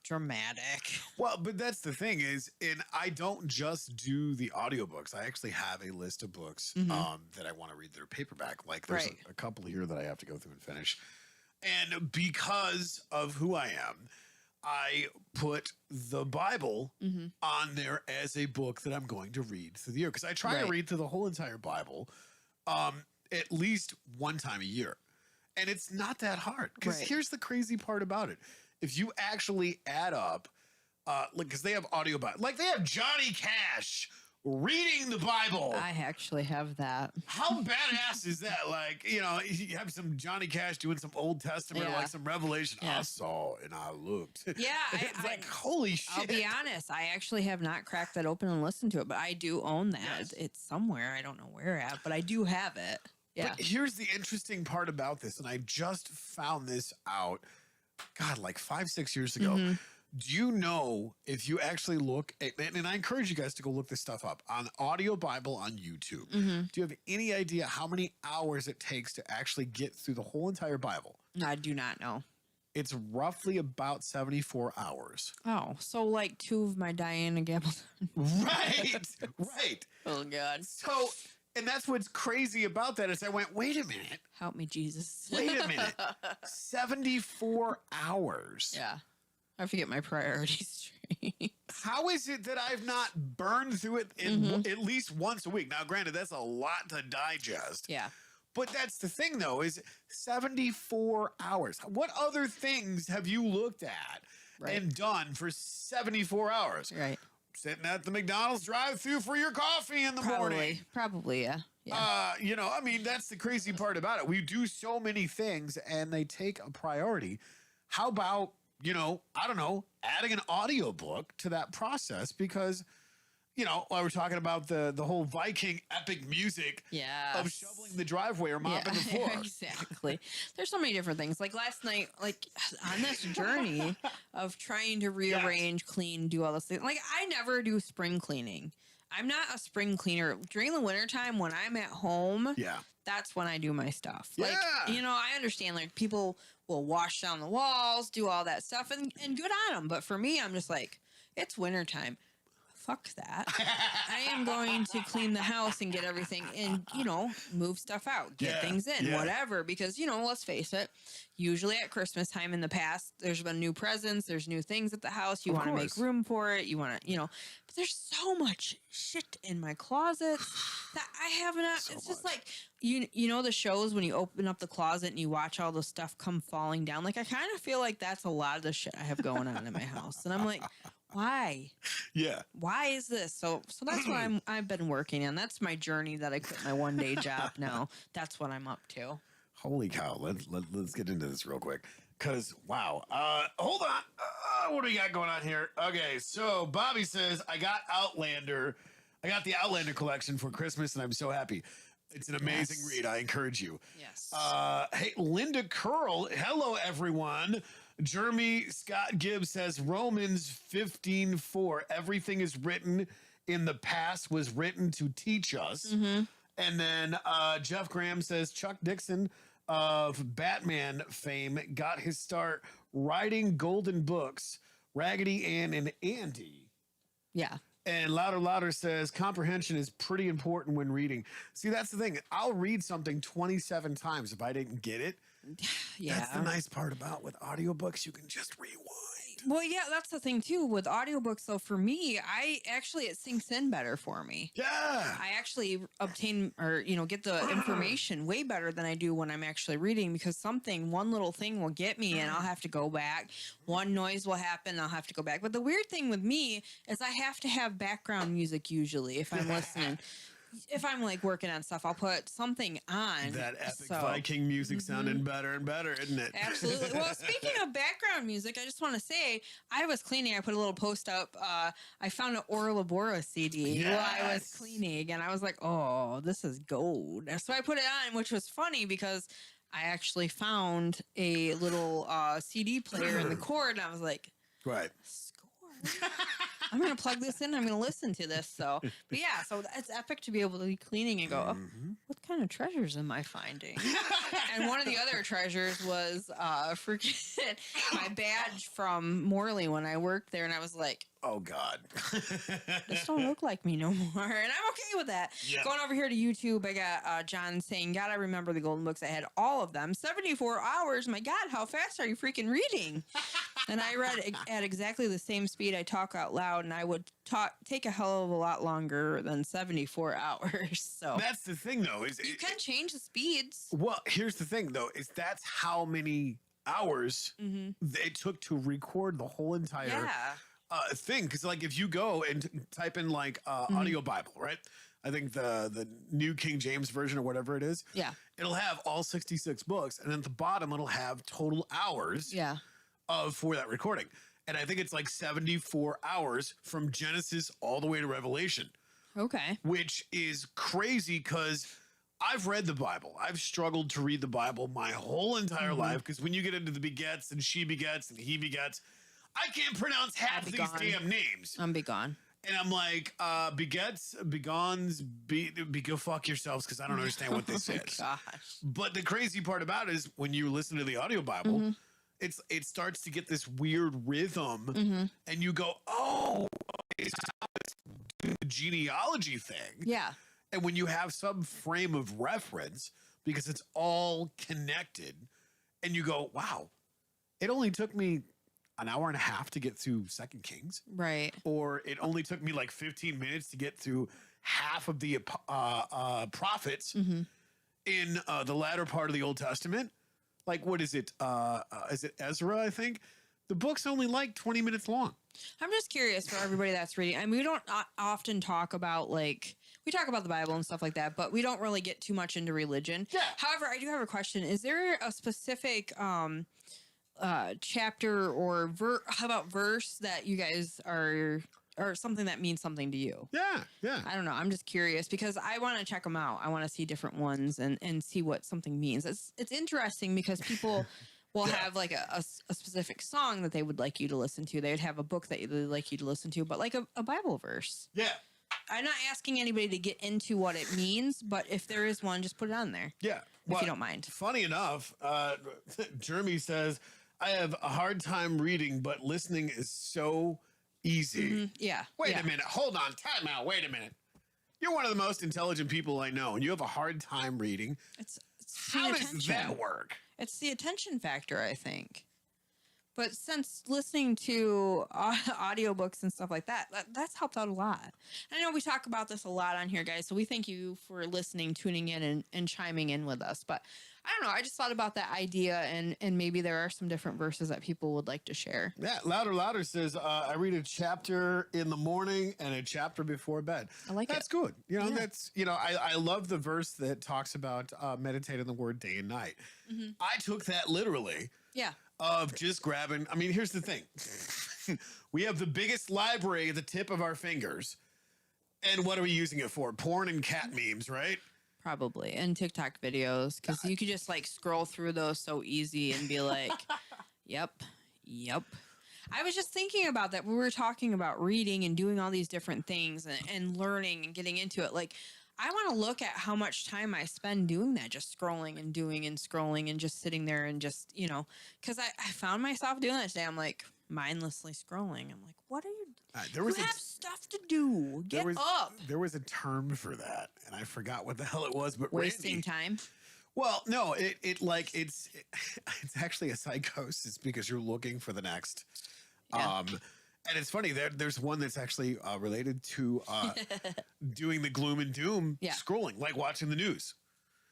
Dramatic. Well, but that's the thing is, and I don't just do the audiobooks. I actually have a list of books that I want to read that are paperback. Like there's a couple here that I have to go through and finish. And because of who I am, I put the Bible on there as a book that I'm going to read through the year. Because I try to read through the whole entire Bible at least one time a year. And it's not that hard. Because here's the crazy part about it. If you actually add up, because they have audio Bible. Like they have Johnny Cash reading the Bible. I actually have that. How badass is that? Like, you have some Johnny Cash doing some Old Testament or like some Revelation. I saw and I looked. Yeah. It's like, holy shit. I'll be honest. I actually have not cracked that open and listened to it, but I do own that. It's somewhere. I don't know where at, but I do have it. Yeah. But here's the interesting part about this, and I just found this out, God, like 5-6 years ago. Do you know if you actually look at, and I encourage you guys to go look this stuff up on Audio Bible on YouTube. Do you have any idea how many hours it takes to actually get through the whole entire Bible? I do not know. it's roughly about 74 hours. Oh, so like 2 of my Diana Gabaldon. Right. Right. Oh God. So, and that's what's crazy about that is I went, wait a minute. Help me, Jesus. Wait a minute. 74 hours. Yeah. I forget my priorities straight. How is it that I've not burned through it in at least once a week? Now, granted, that's a lot to digest. Yeah. But that's the thing, though, is 74 hours. What other things have you looked at and done for 74 hours? Right. Sitting at the McDonald's drive-thru for your coffee in the morning. Probably, yeah. Yeah. You know, I mean, that's the crazy part about it. We do so many things and they take a priority. How about, you know, I don't know, adding an audiobook to that process? Because, you know, while we're talking about the whole Viking epic music of shoveling the driveway or mopping the floor. Exactly. There's so many different things. Like last night, like on this journey of trying to rearrange, clean, do all those things. Like I never do spring cleaning. I'm not a spring cleaner. During the wintertime when I'm at home, that's when I do my stuff. Like, you know, I understand like people will wash down the walls, do all that stuff and good on them. But for me, I'm just like, it's wintertime. Fuck that. I am going to clean the house and get everything and, you know, move stuff out, get things in, whatever. Because, you know, let's face it, usually at Christmas time in the past, there's been new presents, there's new things at the house. You want to make room for it. You want to, you know, but there's so much shit in my closet that I have not. It's just like, you know, the shows when you open up the closet and you watch all the stuff come falling down. Like, I kind of feel like that's a lot of the shit I have going on in my house. And I'm like, why? Yeah. Why is this? So that's what I've been working on. That's my journey that I quit my one day job now. That's what I'm up to. Holy cow. Let's get into this real quick. Cause wow. Hold on. What do we got going on here? Okay. So Bobby says, I got the Outlander collection for Christmas and I'm so happy. It's an amazing read. I encourage you. Yes. Hey, Linda Curl. Hello, everyone. Jeremy Scott Gibbs says Romans 15:4. Everything is written in the past was written to teach us. And then Jeff Graham says Chuck Dixon of Batman fame got his start writing golden books, Raggedy Ann and Andy. Yeah. And Louder says comprehension is pretty important when reading. See, that's the thing. I'll read something 27 times if I didn't get it. Yeah. That's the nice part about with audiobooks. You can just rewind. Well, yeah, that's the thing too with audiobooks. So for me, it sinks in better for me. Yeah. I actually obtain or, you know, get the information way better than I do when I'm actually reading because one little thing will get me and I'll have to go back. One noise will happen. I'll have to go back. But the weird thing with me is I have to have background music usually if I'm listening. If I'm like working on stuff, I'll put something on. That epic Viking music sounding better and better, isn't it? Absolutely. Well, speaking of background music, I just want to say I was cleaning. I put a little post up. I found an Ora Labora CD while I was cleaning, and I was like, "Oh, this is gold." So I put it on, which was funny because I actually found a little CD player in the cord, and I was like, "Right." I'm going to plug this in. I'm going to listen to this. So it's epic to be able to be cleaning and go, oh, what kind of treasures am I finding? And one of the other treasures was freaking my badge from Morley when I worked there. And I was like, oh, God. This don't look like me no more. And I'm okay with that. Yeah. Going over here to YouTube, I got John saying, God, I remember the golden books. I had all of them. 74 hours. My God, how fast are you freaking reading? And I read at exactly the same speed I talk out loud, and I would take a hell of a lot longer than 74 hours. So that's the thing, though. You can change the speeds. Well, here's the thing, though, is that's how many hours it took to record the whole entire thing. Because, like, if you go and type in, like, Audio Bible, right? I think the New King James Version or whatever it is. Yeah. It'll have all 66 books, and then at the bottom, it'll have total hours. Yeah. For that recording. And I think it's like 74 hours from Genesis all the way to Revelation. Okay. Which is crazy because I've read the Bible. I've struggled to read the Bible my whole entire life because when you get into the begets and she begets and he begets, I can't pronounce half these damn names. I'm begone. And I'm like, begets, begons, go fuck yourselves because I don't understand what this is. Gosh. But the crazy part about it is when you listen to the audio Bible, it starts to get this weird rhythm, and you go, oh, it's the genealogy thing. Yeah. And when you have some frame of reference, because it's all connected, and you go, wow, it only took me an hour and a half to get through Second Kings, Right. or it only took me like 15 minutes to get through half of the prophets in the latter part of the Old Testament. Like, what is it? Is it Ezra? I think the book's only like 20 minutes long. I'm just curious for everybody that's reading. I mean, we don't often talk about we talk about the Bible and stuff like that, but we don't really get too much into religion. Yeah. However, I do have a question. Is there a specific chapter or how about verse that you guys are, or something that means something to you? Yeah. I don't know. I'm just curious because I want to check them out. I want to see different ones and see what something means. It's interesting because people will have like a specific song that they would like you to listen to. They would have a book that they'd like you to listen to, but like a Bible verse. Yeah. I'm not asking anybody to get into what it means, but if there is one, just put it on there. Yeah. If you don't mind. Funny enough, Jeremy says, I have a hard time reading, but listening is so easy. Yeah. Wait a minute. Hold on. Time out. Wait a minute. You're one of the most intelligent people I know, and you have a hard time reading. It's How the does attention. that work? It's the attention factor, I think. But since listening to audiobooks and stuff like that's helped out a lot. And I know we talk about this a lot on here, guys. So we thank you for listening, tuning in, and chiming in with us. But I don't know. I just thought about that idea, and maybe there are some different verses that people would like to share. Yeah, Louder says, I read a chapter in the morning and a chapter before bed. I like That's it. good. That's, I love the verse that talks about meditating the word day and night. I took that literally. Yeah. Of just grabbing. I mean, here's the thing. We have the biggest library at the tip of our fingers. And what are we using it for? Porn and cat memes, right? Probably. And TikTok videos. Because you could just like scroll through those so easy and be like, yep. I was just thinking about that. We were talking about reading and doing all these different things and learning and getting into it. Like, I want to look at how much time I spend doing that, just scrolling and doing and scrolling and just sitting there and just, because I found myself doing that today. I'm like mindlessly scrolling. I'm like, what are you There was you have stuff to do. Get up. There was a term for that, and I forgot what the hell it was. But Wasting Randy, time. Well, no, it's actually a psychosis because you're looking for the next. Yeah. And it's funny, there's one that's actually related to doing the gloom and doom scrolling, like watching the news.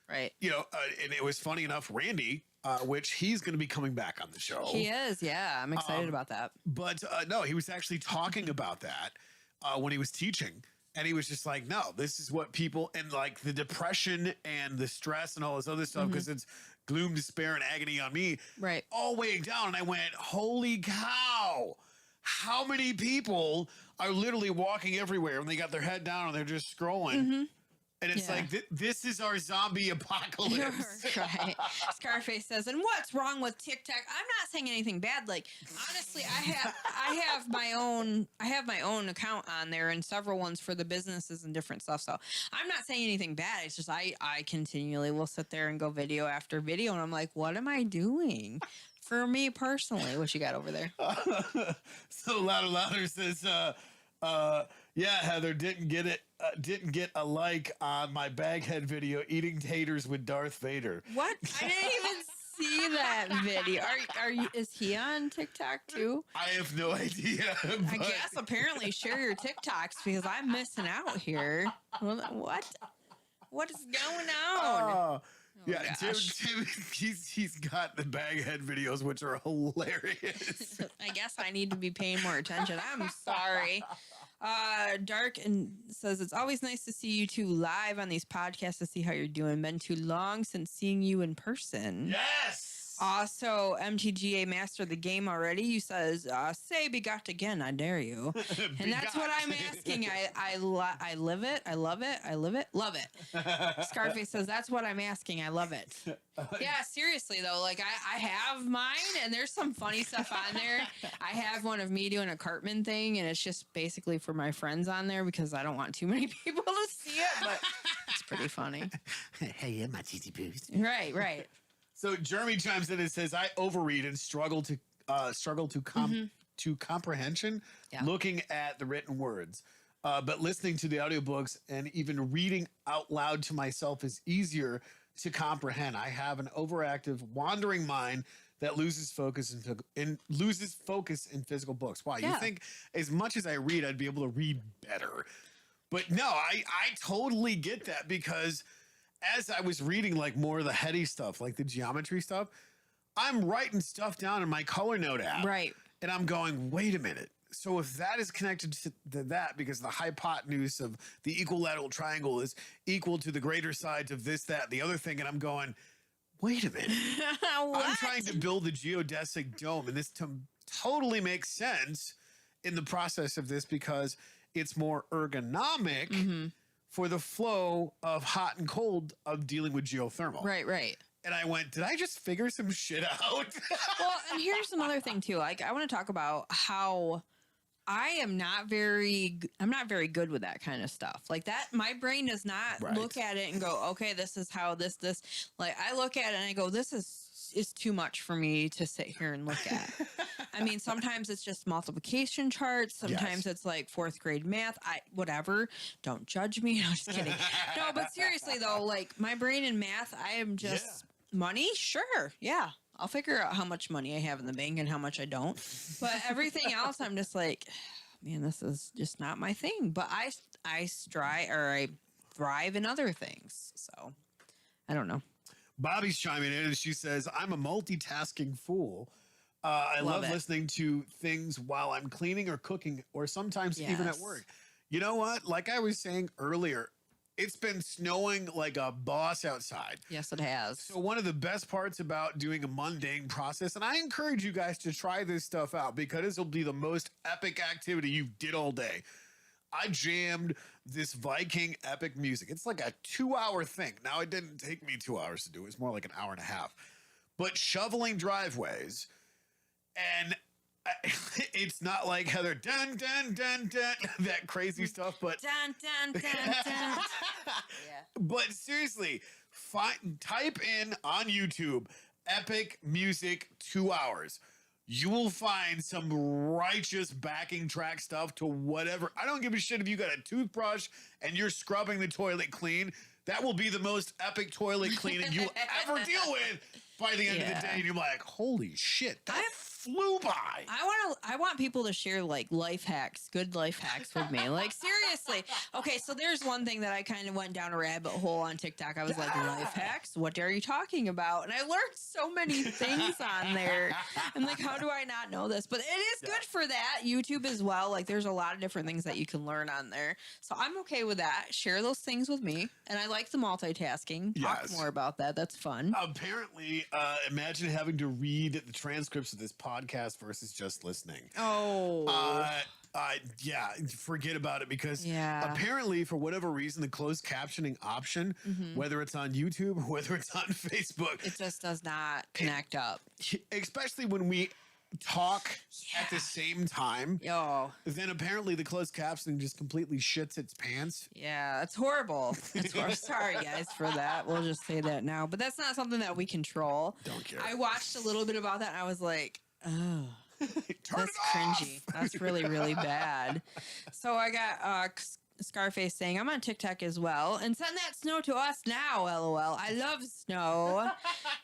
Right. And it was funny enough, Randy, which he's going to be coming back on the show. He is. Yeah. I'm excited about that. But no, he was actually talking about that when he was teaching. And he was just like, no, this is what people, and like the depression and the stress and all this other stuff, because it's gloom, despair, and agony on me. Right. All weighing down. And I went, holy cow. How many people are literally walking everywhere and they got their head down and they're just scrolling? And it's like, this is our zombie apocalypse. Right. Scarface says, and what's wrong with TikTok? I'm not saying anything bad. Like, honestly, I have my own account on there and several ones for the businesses and different stuff. So I'm not saying anything bad. It's just I continually will sit there and go video after video. And I'm like, what am I doing? For me personally, what you got over there? So Louder says, yeah, Heather didn't get a like on my baghead video eating taters with Darth Vader. What? I didn't even see that video. Are you? Is he on TikTok too? I have no idea. I guess apparently share your TikToks because I'm missing out here. What? What is going on? Yeah, Tim, he's got the baghead videos, which are hilarious. I guess I need to be paying more attention. I'm sorry. Dark and says it's always nice to see you two live on these podcasts to see how you're doing. Been too long since seeing you in person. Yes. Also, MTGA master the game already. You says, say begot again. I dare you. And that's what I'm asking. I live it. I love it. I live it. Love it. Scarface says, that's what I'm asking. I love it. Yeah, seriously though. Like I have mine and there's some funny stuff on there. I have one of me doing a Cartman thing and it's just basically for my friends on there because I don't want too many people to see it, but it's pretty funny. Hey, my cheesy boos. Right. So Jeremy chimes in and says, "I overread and struggle to comprehension, Yeah. looking at the written words. But listening to the audiobooks and even reading out loud to myself is easier to comprehend. I have an overactive, wandering mind that loses focus in physical books. Wow, you Yeah. think as much as I read, I'd be able to read better? But no, I totally get that, because as I was reading like more of the heady stuff, like the geometry stuff, I'm writing stuff down in my color note app. Right. And I'm going, wait a minute. So if that is connected to that, because the hypotenuse of the equilateral triangle is equal to the greater sides of this, that, the other thing, and I'm going, wait a minute. I'm trying to build a geodesic dome, and this totally makes sense in the process of this, because it's more ergonomic for the flow of hot and cold of dealing with geothermal. Right. And I went, did I just figure some shit out? Well, and here's another thing too. Like, I want to talk about how I'm not very good with that kind of stuff. Like that, my brain does not Right. look at it and go, okay, this is how this, like I look at it and I go, this is too much for me to sit here and look at. I mean, sometimes it's just multiplication charts. Sometimes it's like fourth grade math. Whatever. Don't judge me. I'm just kidding. No, but seriously though, like my brain in math, I am just money. Sure. Yeah. I'll figure out how much money I have in the bank and how much I don't. But everything else, I'm just like, man, this is just not my thing. But I thrive in other things. So I don't know. Bobby's chiming in and she says, I'm a multitasking fool. I love it. listening to things while I'm cleaning or cooking, or sometimes even at Yes. work. You know what? Like I was saying earlier, it's been snowing like a boss outside. Yes, it has. So one of the best parts about doing a mundane process, and I encourage you guys to try this stuff out, because it'll be the most epic activity you did all day. I jammed this Viking epic music. It's like a 2-hour thing. Now, it didn't take me 2 hours to do it. It's more like an hour and a half. But shoveling driveways, and it's not like Heather, dun, dun, dun, dun, that crazy stuff, but Dun, dun, dun, dun. Yeah. but seriously, type in on YouTube, epic music 2 hours. You will find some righteous backing track stuff to whatever. I don't give a shit if you got a toothbrush and you're scrubbing the toilet clean. That will be the most epic toilet cleaning you'll ever deal with by the end of the day. And you're like, holy shit, that flew by. I want people to share like life hacks, good life hacks with me. Like seriously. Okay, so there's one thing that I kind of went down a rabbit hole on TikTok. I was like, life hacks? What are you talking about? And I learned so many things on there. I'm like, how do I not know this? But it is good for that. YouTube as well. Like there's a lot of different things that you can learn on there. So I'm okay with that. Share those things with me. And I like the multitasking. Talk Yes. more about that. That's fun. Apparently, imagine having to read the transcripts of this podcast versus just listening. Oh. Yeah, forget about it, because Yeah. apparently, for whatever reason, the closed captioning option, whether it's on YouTube or whether it's on Facebook, It just does not connect up. especially when we talk at the same time, Yo. then apparently the closed captioning just completely shits its pants. Yeah, it's horrible. I'm sorry, guys, for that. We'll just say that now. But that's not something that we control. Don't care. I watched a little bit about that and I was like, oh, Turn that's it off! cringy. That's really, really bad. So I got Scarface saying, I'm on TikTok as well. And send that snow to us now, LOL. I love snow.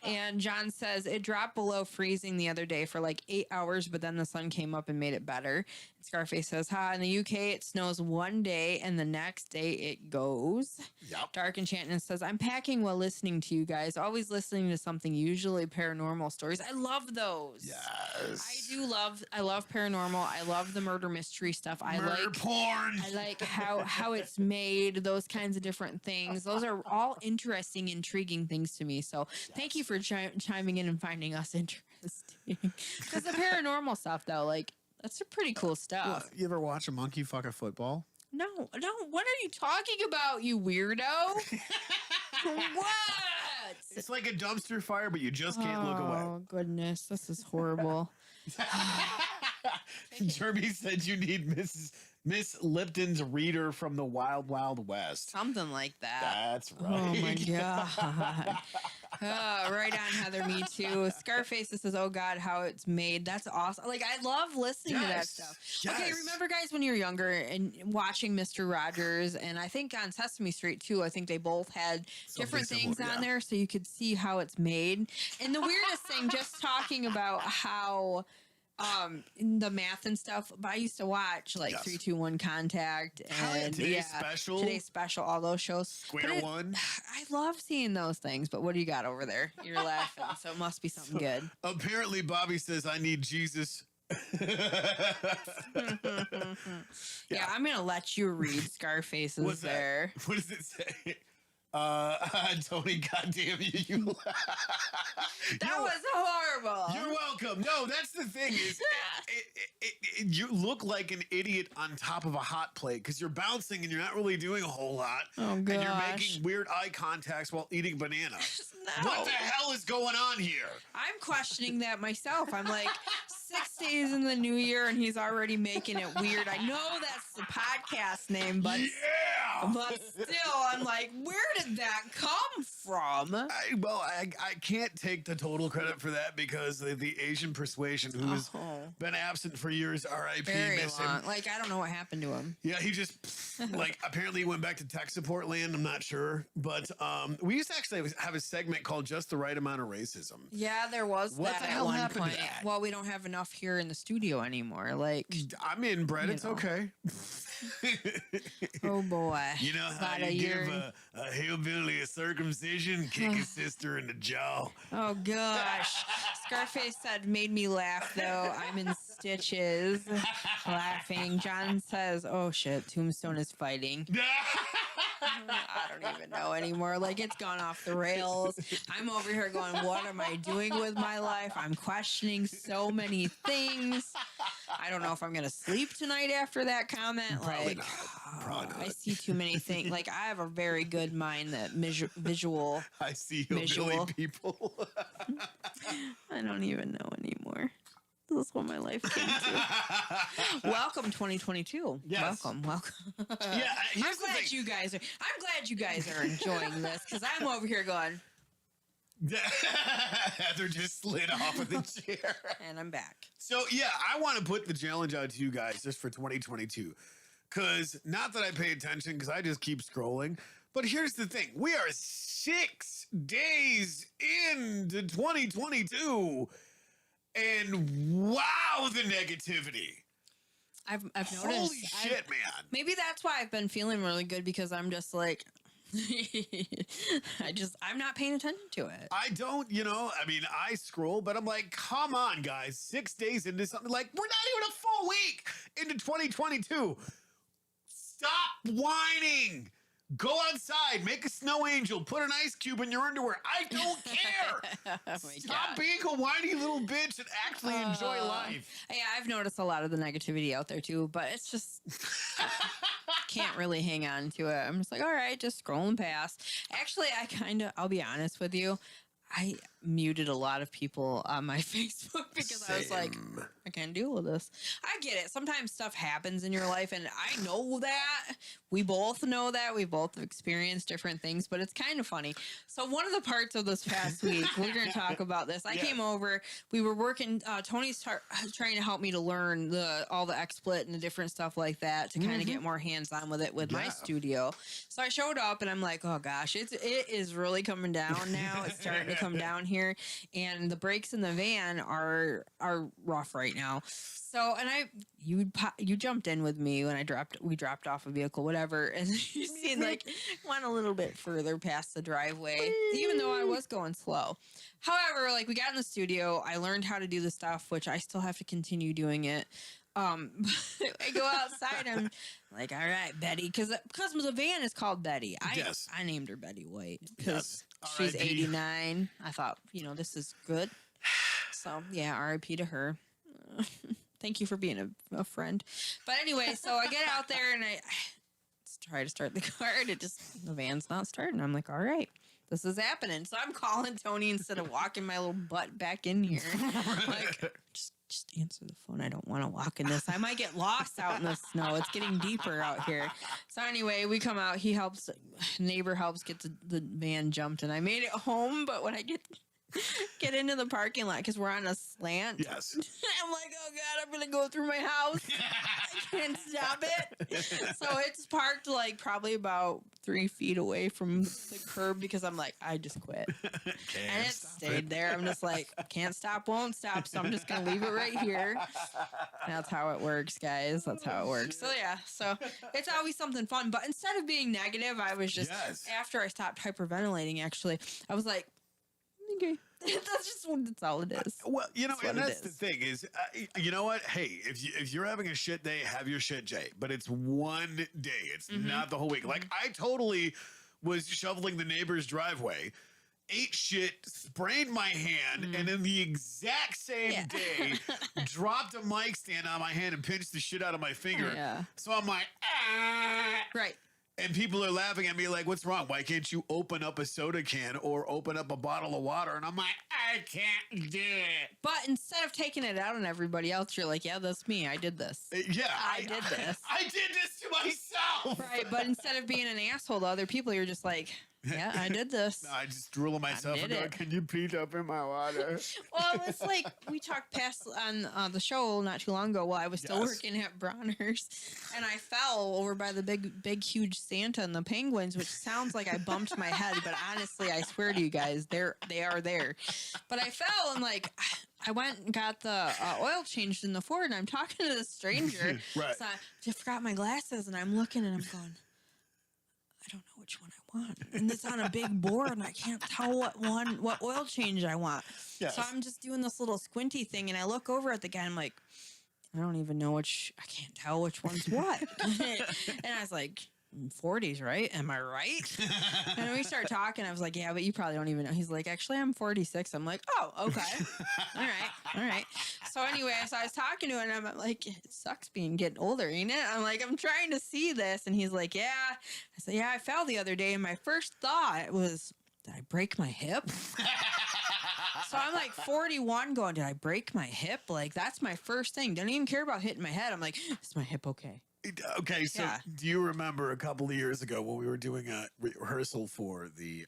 And John says, it dropped below freezing the other day for like 8 hours, but then the sun came up and made it better. Scarface says, in the UK, it snows one day and the next day it goes. Yep. Dark Enchantment says, I'm packing while listening to you guys, always listening to something, usually paranormal stories. I love those. Yes. I love paranormal. I love the murder mystery stuff. Murder porn. I like how it's made, those kinds of different things. Those are all interesting, intriguing things to me. So thank you for chiming in and finding us interesting. Because the paranormal stuff, though, like, that's a pretty cool stuff. You ever watch a monkey fuck a football? No. What are you talking about, you weirdo? What? It's like a dumpster fire, but you just can't look away. Oh, goodness. This is horrible. Jeremy said you need Miss Lipton's reader from the Wild Wild West. Something like that. That's right. Oh my god. Right on, Heather. Me too. Scarface says, "Oh God, how it's made." That's awesome. Like, I love listening to that stuff. Okay, Yes. remember, guys, when you were younger and watching Mr. Rogers, and I think on Sesame Street too. I think they both had different Something things similar, on yeah. there, so you could see how it's made. And the weirdest thing, just talking about how the math and stuff, but I used to watch like Yes. 3-2-1 Contact Hell yeah, and Today's Special. Today's Special, all those shows. Square But One. I love seeing those things, but what do you got over there? You're laughing, so it must be something good. Apparently, Bobby says, I need Jesus. Yeah, I'm gonna let you read Scarface's What's that? there. What does it say? Tony, goddamn you. That was horrible. You're welcome. No, that's the thing is, you look like an idiot on top of a hot plate because you're bouncing and you're not really doing a whole lot. Oh, And you're gosh. making weird eye contacts while eating banana. No. What the hell is going on here? I'm questioning that myself. I'm like 6 days in the new year and he's already making it weird. I know that's the podcast name, but Yeah. but still, I'm like, where did that come from? I can't take the total credit for that because the Asian persuasion who has Oh. been absent for years, R.I.P. Very miss him. long. Like, I don't know what happened to him. Yeah, he just like apparently he went back to tech support land. I'm not sure, but we used to actually have a segment called "Just the Right Amount of Racism." Yeah, there was What that the at hell one happened to point. that? Well, we don't have enough here in the studio anymore. Like, I'm in, Brett. You It's know. okay. oh boy. You know how About you a year. give a hillbilly a circumcision, kick his sister in the jaw. Oh gosh. Scarface said, "Made me laugh though. I'm in stitches." Laughing. John says, "Oh shit, Tombstone is fighting." I don't even know anymore. Like, it's gone off the rails. I'm over here going, what am I doing with my life? I'm questioning so many things. I don't know if I'm going to sleep tonight after that comment. Probably Like, not. Probably not. I see too many things. Like, I have a very good mind that visual. I see hillbilly Visual. people. I don't even know anymore. This is what my life came to. Welcome 2022. Yes. Welcome. Yeah, here's I'm the glad thing. you guys are enjoying this because I'm over here going, Heather just slid off of the chair. and I'm back. So yeah, I want to put the challenge out to you guys just for 2022. Cause not that I pay attention because I just keep scrolling. But here's the thing. We are 6 days into 2022. And wow, the negativity. I've noticed. Holy shit, man. Maybe that's why I've been feeling really good because I'm just like, I'm not paying attention to it. I don't, I mean, I scroll, but I'm like, come on, guys. 6 days into something like we're not even a full week into 2022. Stop whining. Go outside, make a snow angel, put an ice cube in your underwear. I don't care. Oh my Stop God. being a whiny little bitch and actually enjoy life. Yeah, I've noticed a lot of the negativity out there too, but it's just can't really hang on to it. I'm just like, all right, just scrolling past. Actually, I'll be honest with you, I muted a lot of people on my Facebook because I was like, Same. I can't deal with this. I get it. Sometimes stuff happens in your life, and I know that. We both know that. We both have experienced different things, but it's kind of funny. So one of the parts of this past week, we're going to talk about this. I Yeah. came over. We were working. Tony's trying to help me to learn all the XSplit and the different stuff like that to kind of get more hands-on with it with my Yeah. studio. So I showed up, and I'm like, oh gosh, it is really coming down now. It's starting to come down here, and the brakes in the van are rough right now. So, and you jumped in with me when we dropped off a vehicle, whatever, and you seemed like went a little bit further past the driveway, even though I was going slow. However, like, we got in the studio, I learned how to do the stuff, which I still have to continue doing it. I go outside, I'm like, all right, Betty, because the van is called Betty. Yes. I named her Betty White because Yes. she's R.I.P. 89. I thought, this is good. So yeah, RIP to her. Thank you for being a friend. But anyway, so I get out there and I try to start the car and the van's not starting. I'm like, all right, this is happening. So I'm calling Tony instead of walking my little butt back in here. Like, just answer the phone. I don't want to walk in this. I might get lost out in the snow. It's getting deeper out here. So anyway, we come out. He helps. Neighbor helps get the van jumped, and I made it home. But when I get into the parking lot, because we're on a slant. Yes. I'm like, oh God, I'm going to go through my house. I can't stop it. So it's parked like probably about 3 feet away from the curb because I'm like, I just quit. And it stayed there. I'm just like, can't stop, won't stop. So I'm just going to leave it right here. That's how it works, guys. That's how it works. So yeah, so it's always something fun. But instead of being negative, I was just, after I stopped hyperventilating, actually, I was like, okay. That's all it is. Well, you know, and that's the thing is, you know what? Hey, if you're having a shit day, have your shit day. But it's one day. It's not the whole week. Like, I totally was shoveling the neighbor's driveway, ate shit, sprained my hand, and in the exact same day, dropped a mic stand on my hand and pinched the shit out of my finger. Yeah. So I'm like, ah. Right. And people are laughing at me like, what's wrong? Why can't you open up a soda can or open up a bottle of water? And I'm like, I can't do it. But instead of taking it out on everybody else, you're like, yeah, that's me. I did this. Yeah. I did this. I did this to myself. Right. But instead of being an asshole to other people, you're just like, yeah, I did this. No, I just drool on myself and go, can you pee up in my water? Well, it's like we talked past on the show not too long ago while I was still working at Bronner's, and I fell over by the big, huge Santa and the penguins, which sounds like I bumped my head, but honestly, I swear to you guys, they are there. But I fell and like I went and got the oil changed in the Ford, and I'm talking to this stranger. Right. So I forgot my glasses, and I'm looking and I'm going, I don't know which one I want. And it's on a big board and I can't tell what oil change I want. Yes. So I'm just doing this little squinty thing and I look over at the guy and I'm like, I don't even know I can't tell which one's what. And I was like, 40s, right? Am I right? And we start talking. I was like, yeah, but you probably don't even know. He's like, actually, I'm 46. I'm like, oh, okay. All right. So anyway, so I was talking to him and I'm like, it sucks getting older, ain't it? I'm like, I'm trying to see this. And he's like, yeah. I said, yeah, I fell the other day. And my first thought was, did I break my hip? So I'm like 41 going, did I break my hip? Like, that's my first thing. Don't even care about hitting my head. I'm like, is my hip okay? Okay, so do you remember a couple of years ago when we were doing a rehearsal for the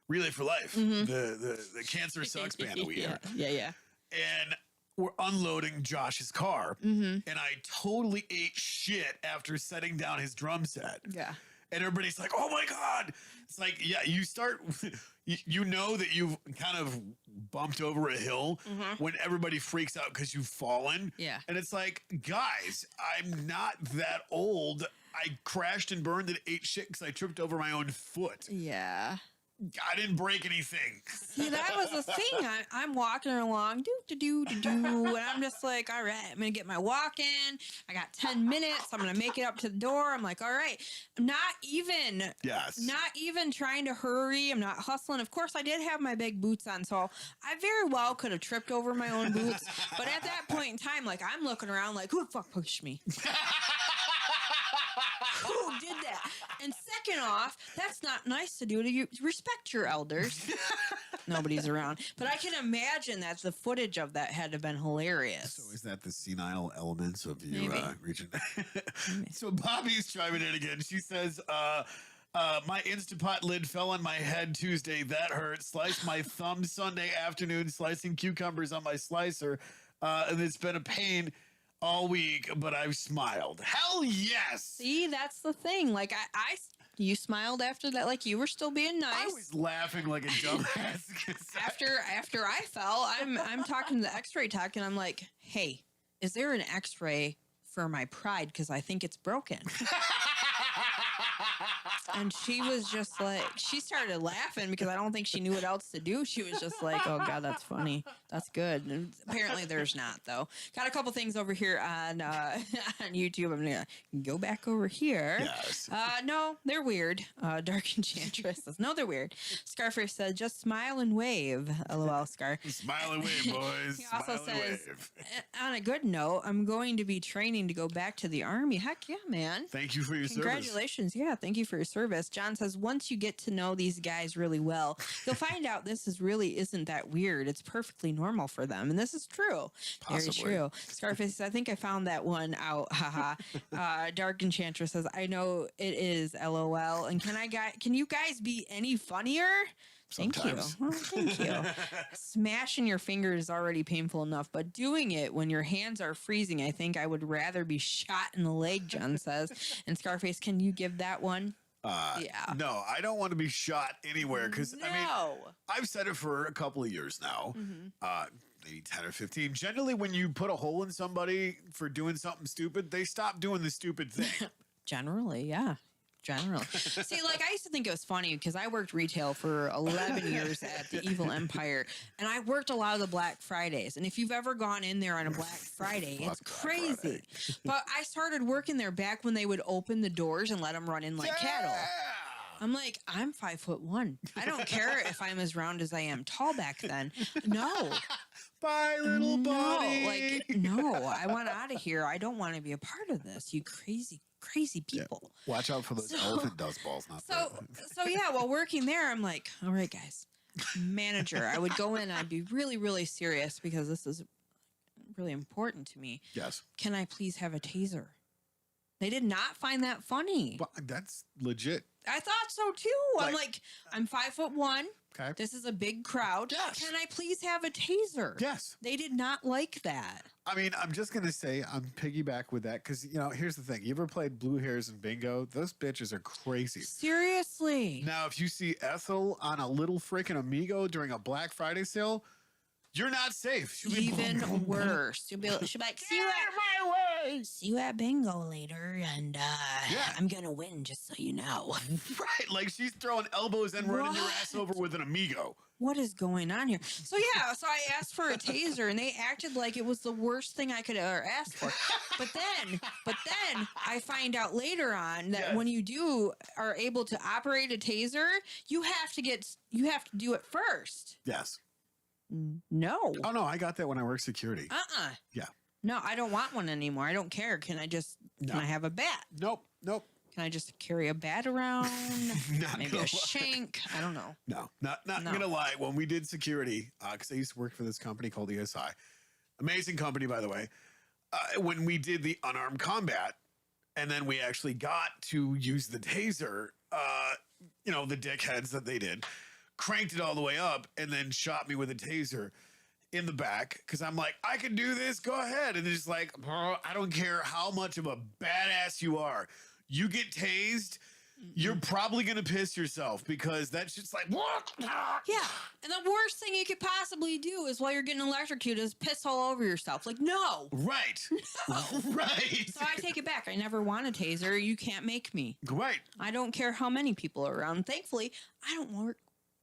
Relay for Life, the Cancer Sucks band that we hear? Yeah. And we're unloading Josh's car, and I totally ate shit after setting down his drum set. Yeah. And everybody's like, oh my God. It's like, yeah, you start, you know that you've kind of bumped over a hill when everybody freaks out because you've fallen. Yeah. And it's like, guys, I'm not that old. I crashed and burned and ate shit because I tripped over my own foot. Yeah. I didn't break anything. See, that was the thing. I'm walking along, and I'm just like, all right, I'm going to get my walk in. I got 10 minutes. I'm going to make it up to the door. I'm like, all right. I'm not even trying to hurry. I'm not hustling. Of course, I did have my big boots on, so I very well could have tripped over my own boots. But at that point in time, like, I'm looking around like, who the fuck pushed me? Who did that? And second off, that's not nice to do to you. Respect your elders. Nobody's around. But I can imagine that the footage of that had to have been hilarious. So is that the senile elements of you reaching? So Bobby's chiming in again. She says, my Instapot lid fell on my head Tuesday. That hurt. Sliced my thumb Sunday afternoon, slicing cucumbers on my slicer. And it's been a pain all week, but I've smiled. Hell yes. See, that's the thing. Like you smiled after that, like you were still being nice. I was laughing like a dumbass. after I fell, I'm talking to the X-ray tech, and I'm like, hey, is there an X-ray for my pride? Because I think it's broken. And she was just like, she started laughing because I don't think she knew what else to do. She was just like, oh God, that's funny. That's good. And apparently there's not, though. Got a couple things over here on on YouTube. I'm going to go back over here. Yes. No, they're weird. Dark Enchantress says, no, they're weird. Scarface said, just smile and wave. LOL, Scar. Smile and wave, boys. He also Smile and says, wave. on a good note, I'm going to be training to go back to the Army. Heck yeah, man. Thank you for your service. Congratulations. Yeah, thank you for your service. John says, once you get to know these guys really well, you'll find out this really isn't that weird. It's perfectly normal for them. And this is true. Possibly. Very true. Scarface says, I think I found that one out. Haha. Dark Enchantress says, I know it is. LOL. And can you guys be any funnier? Thank Sometimes. you. Oh, thank you. Smashing your fingers is already painful enough, but doing it when your hands are freezing, I think I would rather be shot in the leg, John says. And Scarface, can you give that one? Yeah. No, I don't want to be shot anywhere because No. I mean, I've said it for a couple of years now, maybe 10 or 15. Generally, when you put a hole in somebody for doing something stupid, they stop doing the stupid thing. Generally, yeah. Generally. See, like, I used to think it was funny because I worked retail for 11 years at the Evil Empire, and I worked a lot of the Black Fridays. And if you've ever gone in there on a Black Friday, it's crazy. But I started working there back when they would open the doors and let them run in like cattle. I'm like, I'm 5'1". I don't care if I'm as round as I am tall back then. No. Bye, little buddy. No, like, no, I want out of here. I don't want to be a part of this. You crazy people. Watch out for those elephant dust balls. Not So yeah, while working there, I'm like, all right, guys, manager. I would go in and I'd be really, really serious because this is really important to me. Yes. Can I please have a taser? They did not find that funny. Well, that's legit. I thought so too. I'm like, I'm 5'1". Okay. This is a big crowd. Yes. Can I please have a taser? Yes. They did not like that. I mean, I'm just going to say I'm piggyback with that because, you know, here's the thing. You ever played Blue Hairs and Bingo? Those bitches are crazy. Seriously. Now, if you see Ethel on a little freaking Amigo during a Black Friday sale, you're not safe. She'll be Even worse. She'll be like, see you at bingo later, and I'm gonna win, just so you know. Right, like she's throwing elbows and running your ass over with an Amigo. What is going on here? So yeah, so I asked for a taser, and they acted like it was the worst thing I could ever ask for. But then I find out later on that when you are able to operate a taser, you have to do it first. Yes. No. Oh no, I got that when I worked security. Yeah. No, I don't want one anymore. I don't care. Can I have a bat? Nope. Can I just carry a bat around? Maybe gonna a shank? I don't know. No, not gonna lie. When we did security, because I used to work for this company called ESI, amazing company by the way. When we did the unarmed combat, and then we actually got to use the taser, you know, the dickheads that they did, cranked it all the way up, and then shot me with a taser in the back because I'm like, I can do this. Go ahead. And they're just like, I don't care how much of a badass you are. You get tased, you're probably going to piss yourself because that's just like, what? Yeah. And the worst thing you could possibly do is while you're getting electrocuted is piss all over yourself. Like, no. Right. No. Right. So I take it back. I never want a taser. You can't make me. Right. I don't care how many people are around. Thankfully, I don't work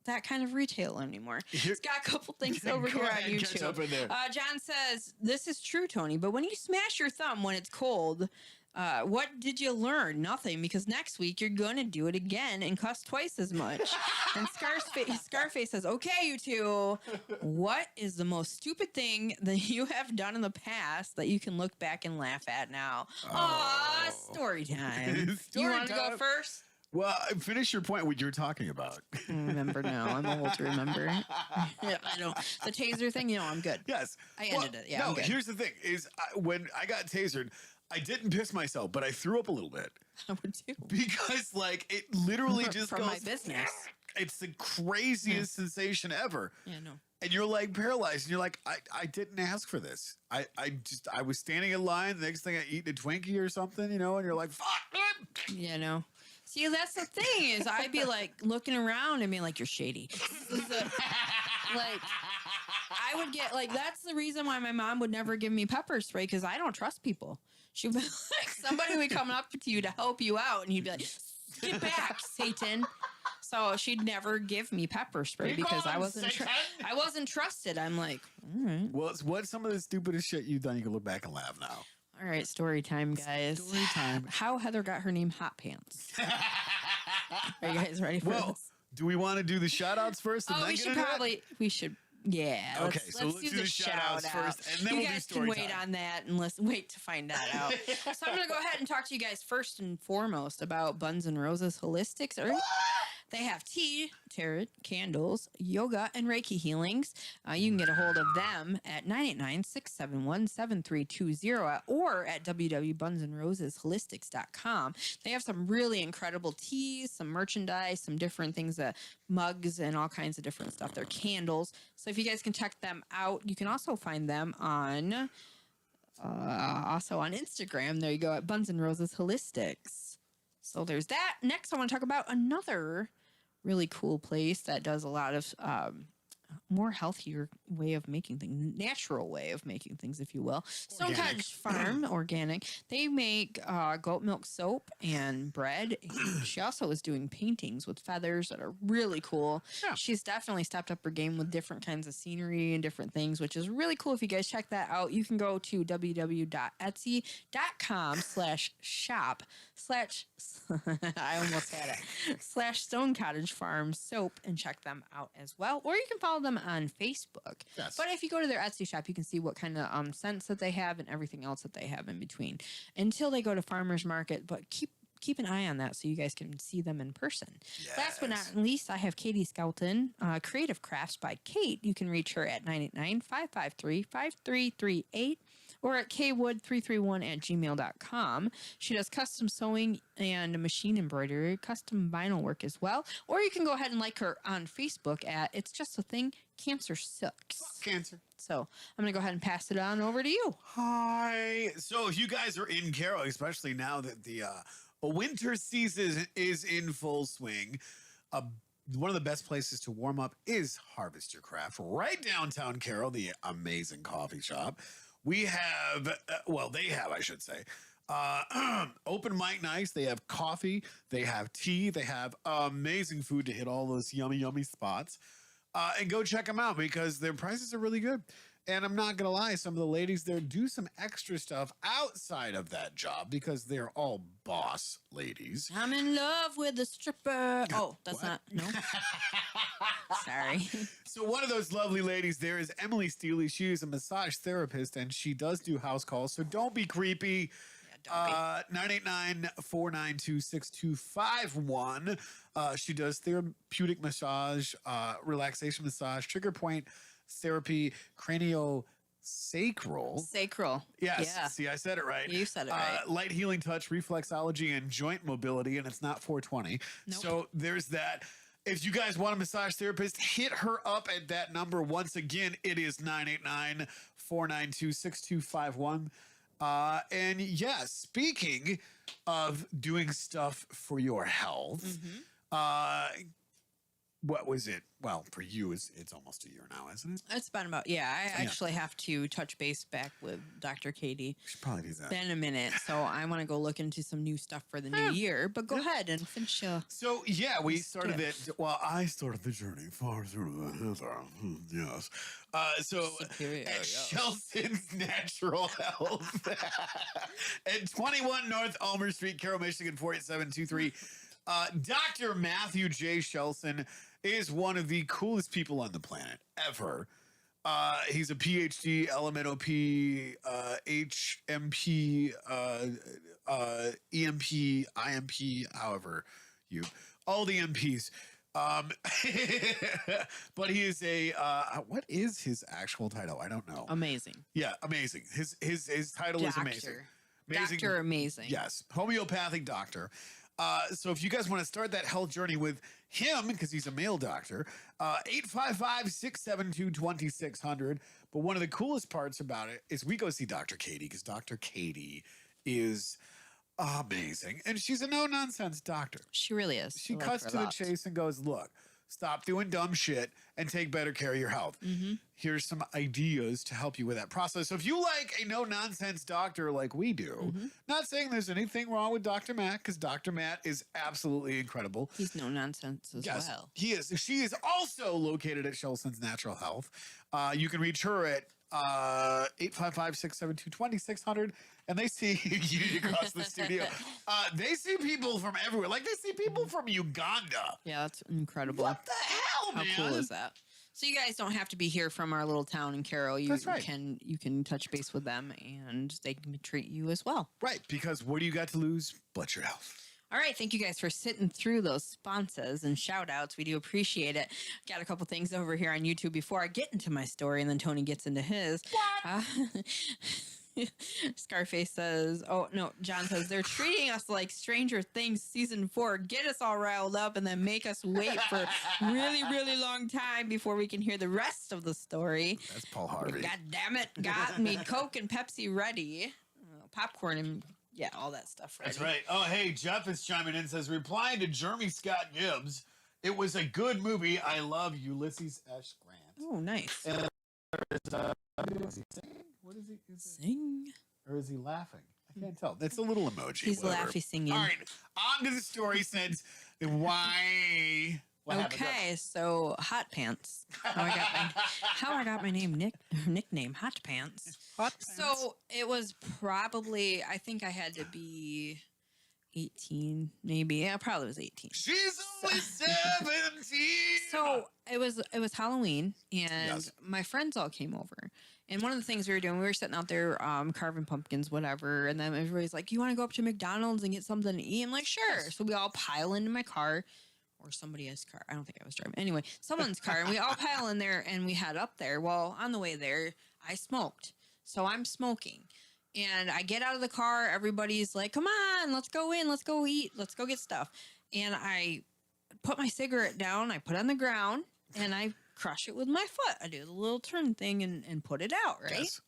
that kind of retail anymore. It's got a couple things over here on YouTube. Catch up in there. John says, this is true, Tony, but when you smash your thumb when it's cold, what did you learn? Nothing, because next week you're going to do it again and cost twice as much. And Scarface says, okay, you two, what is the most stupid thing that you have done in the past that you can look back and laugh at now? Aw, story time. You want to go first? Well, finish your point, what you're talking about. I remember now. I'm old to remember. Yeah, I don't. The taser thing, you know, I'm good. Yes. I ended it. Yeah, no, I'm good. here's the thing, is when I got tasered, I didn't piss myself, but I threw up a little bit. I would too. Because, like, it literally just From goes... my business. It's the craziest sensation ever. Yeah, no. And you're, like, paralyzed. And you're like, I didn't ask for this. I was standing in line. The next thing I eat a Twinkie or something, you know, and you're like, fuck. Yeah, no. See, that's the thing is I'd be like looking around and being like, you're shady. Like, I would get like, that's the reason why my mom would never give me pepper spray because I don't trust people. She'd be like, somebody would come up to you to help you out and you'd be like, get back, Satan. So she'd never give me pepper spray You because call I him wasn't Satan? I wasn't trusted. I'm like, all right. What's some of the stupidest shit you've done? You can look back and laugh now. All right, story time, guys. Story time. How Heather got her name Hot Pants. Are you guys ready for Well, this? do we want to do the shout outs first? And Oh, then we get should into it? probably, we should, yeah. Okay, so let's do the shout-outs first, and then you we'll do guys story can wait time. on that and wait to find that out. So I'm going to go ahead and talk to you guys first and foremost about Buns and Roses Holistics. They have tea, tarot, candles, yoga, and Reiki healings. You can get a hold of them at 989-671-7320 or at www.bunsandrosesholistics.com. They have some really incredible teas, some merchandise, some different things, mugs, and all kinds of different stuff. They're candles. So if you guys can check them out, you can also find them on Instagram. There you go, at Buns and Roses Holistics. So there's that. Next, I want to talk about another really cool place that does a lot of more healthier way of making things, natural way of making things, if you will. Stone Organic. Cottage Farm, organic. They make goat milk soap and bread. And she also is doing paintings with feathers that are really cool. Yeah. She's definitely stepped up her game with different kinds of scenery and different things, which is really cool. If you guys check that out, you can go to www.etsy.com/shop/ I almost had it /Stone Cottage Farm soap and check them out as well. Or you can follow them on Facebook. Yes. But if you go to their Etsy shop, you can see what kind of scents that they have and everything else that they have in between until they go to farmers market. But keep an eye on that so you guys can see them in person. Last but not least, I have Katie Skelton, Creative Crafts by Kate. You can reach her at 989-553-5338 or at kwood331@gmail.com. She does custom sewing and machine embroidery, custom vinyl work as well. Or you can go ahead and like her on Facebook at It's Just a Thing, Cancer Sucks. Cancer. So I'm going to go ahead and pass it on over to you. Hi. So if you guys are in Carroll, especially now that the winter season is in full swing, one of the best places to warm up is Harvest Your Craft, right downtown Carroll, the amazing coffee shop. We have, they have, I should say, open mic nights. They have coffee, they have tea, they have amazing food to hit all those yummy, yummy spots. And go check them out because their prices are really good. And I'm not going to lie, some of the ladies there do some extra stuff outside of that job because they're all boss ladies. I'm in love with a stripper. Oh, that's What? not, no. Sorry. So one of those lovely ladies there is Emily Steely. She is a massage therapist and she does do house calls. So don't be creepy. Yeah, don't be. 989-492-6251. She does therapeutic massage, relaxation massage, trigger point therapy, craniosacral. Sacral. Yes. Yeah. See, I said it right. You said it right. Light healing touch, reflexology, and joint mobility, and it's not 420. Nope. So there's that. If you guys want a massage therapist, hit her up at that number. Once again, it is 989-492-6251. And yeah, speaking of doing stuff for your health, what was it? Well, for you, it's almost a year now, isn't it? It's been about, I actually have to touch base back with Dr. Katie. We should probably do that. Been a minute, so I want to go look into some new stuff for the new year. But go ahead and finish. So yeah, we Let's started do it. Well, I started the journey far through the Heather. Yes. So Superior, at yes. Shelton's Natural Health at 21 North Elmer Street, Carroll, Michigan 48723. Dr. Matthew J. Shelton is one of the coolest people on the planet ever. He's a PhD, LMNOP, HMP, EMP, IMP, however all the MPs. But he is what is his actual title? I don't know. Amazing. Yeah, amazing. His title is amazing. Amazing. Doctor Amazing. Yes, homeopathic doctor. So if you guys want to start that health journey with him, because he's a male doctor, 855-672-2600. But one of the coolest parts about it is we go see Dr. Katie because Dr. Katie is amazing. And she's a no-nonsense doctor. She really is. She I like cuts her a to the lot. chase and goes, look, stop doing dumb shit and take better care of your health. here's some ideas to help you with that process. So if you like a no-nonsense doctor like we do, not saying there's anything wrong with Dr. Matt, because Dr. Matt is absolutely incredible. He's no nonsense as well. He is. She is also located at Shelson's Natural Health. You can reach her at 855-672-2600, and they see you across the studio. They see people from everywhere. Like, they see people from Uganda. Yeah, that's incredible. What the hell, man? How cool is that? So you guys don't have to be here from our little town in Carroll. You That's right. you can touch base with them, and they can treat you as well. Right, because what do you got to lose but your health? All right. Thank you guys for sitting through those sponsors and shout outs. We do appreciate it. Got a couple things over here on YouTube before I get into my story, and then Tony gets into his. Scarface says, oh, no, John says, they're treating us like Stranger Things season 4. Get us all riled up and then make us wait for a really, really long time before we can hear the rest of the story. That's Paul Harvey. God damn it. Got me Coke and Pepsi ready. Popcorn and, yeah, all that stuff ready. That's right. Oh, hey, Jeff is chiming in, says, replying to Jeremy Scott Gibbs, it was a good movie. I love Ulysses S. Grant. Oh, nice. And is he singing? What is he? Sing. Or is he laughing? I can't tell. That's a little emoji. He's whatever. laughy singing. All right, on to the story. Since why? What happened? Okay, so Hot Pants. How I got my nickname Hot Pants. Hot So it was probably, I think I had to be 18, maybe. Yeah, probably was 18. She's only 17. So it was Halloween, and Yes. my friends all came over. And one of the things we were sitting out there carving pumpkins, whatever. And then everybody's like, you want to go up to McDonald's and get something to eat? I'm like, sure. So we all pile into my car, or somebody else's car. I don't think I was driving. Anyway, someone's car. And we all pile in there and we head up there. Well, on the way there, I smoked. So I'm smoking. And I get out of the car. Everybody's like, come on, let's go in. Let's go eat. Let's go get stuff. And I put my cigarette down. I put it on the ground and I crush it with my foot. I do the little turn thing and put it out, right? Yes.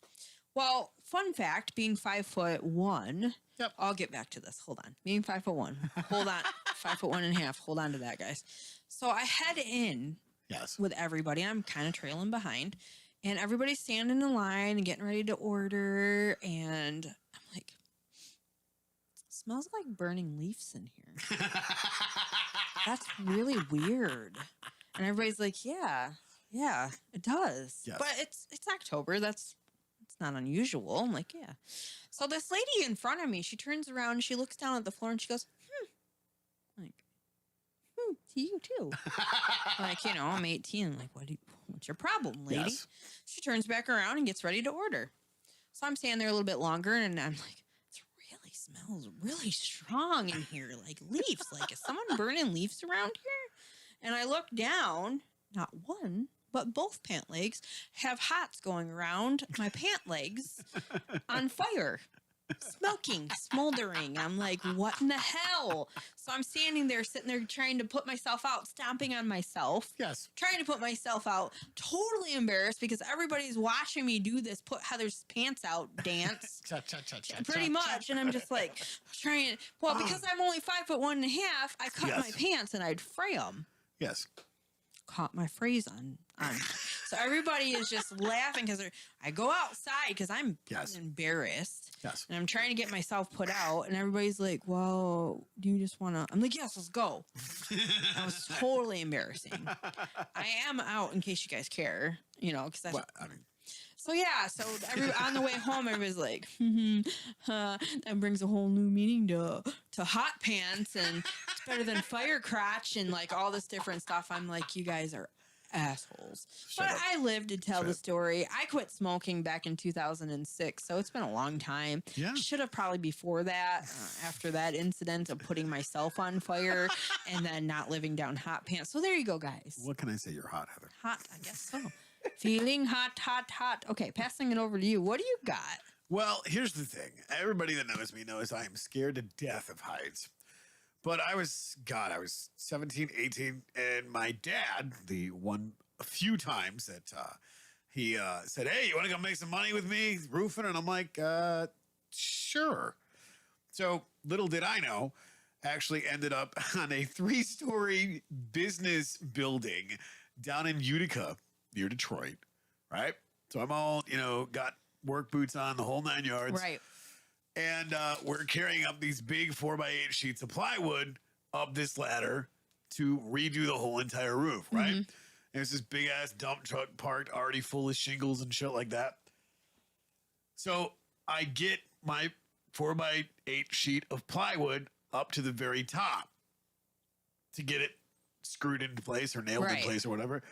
Well, fun fact, being 5'1", Yep. I'll get back to this. Hold on. Being 5'1", hold on. 5'1.5". Hold on to that, guys. So I head in Yes. with everybody. I'm kind of trailing behind, and everybody's standing in line and getting ready to order. And I'm like, it smells like burning leaves in here. That's really weird. And everybody's like, yeah, it does. Yes. But it's October. It's not unusual. I'm like, yeah. So this lady in front of me, she turns around, she looks down at the floor and she goes, I'm like, to you too. Like, I'm 18. I'm like, what's your problem, lady? Yes. She turns back around and gets ready to order. So I'm standing there a little bit longer and I'm like, it really smells really strong in here. Like leaves. Like, is someone burning leaves around here? And I look down, not one, but both pant legs have hots going around my pant legs on fire, smoking, smoldering. I'm like, what in the hell? So I'm standing there, sitting there, trying to put myself out, stomping on myself. Yes. Trying to put myself out, totally embarrassed because everybody's watching me do this, put Heather's pants out dance. Pretty much. And I'm just like trying, because I'm only 5'1.5", I cut my pants and I'd fray them. Yes. Caught my phrase on. So everybody is just laughing because I go outside because I'm embarrassed. Yes. And I'm trying to get myself put out, and everybody's like, well, do you just want to? I'm like, yes, let's go. That was totally embarrassing. I am out in case you guys care, because that's. Well, I mean, So on the way home, everybody's like, that brings a whole new meaning to hot pants, and it's better than fire crotch and like all this different stuff. I'm like, you guys are assholes. Shut but up. I lived to tell the story. I quit smoking back in 2006, so it's been a long time. Yeah. Should have probably before that, after that incident of putting myself on fire and then not living down hot pants. So there you go, guys. what can I say? You're hot, Heather. Hot, I guess so. Feeling hot, hot, hot. Okay, passing it over to you. What do you got? Well, here's the thing. Everybody that knows me knows I am scared to death of heights. But I was 17, 18, and my dad, a few times that he said, hey, you want to come make some money with me roofing? And I'm like, sure. So little did I know, actually ended up on a 3-story business building down in Utica near Detroit. right? So I'm all, got work boots on, the whole 9 yards. Right. And we're carrying up these big 4x8 sheets of plywood up this ladder to redo the whole entire roof, right? And there's this big ass dump truck parked already full of shingles and shit like that. So I get my 4x8 sheet of plywood up to the very top to get it screwed into place or nailed in place or whatever.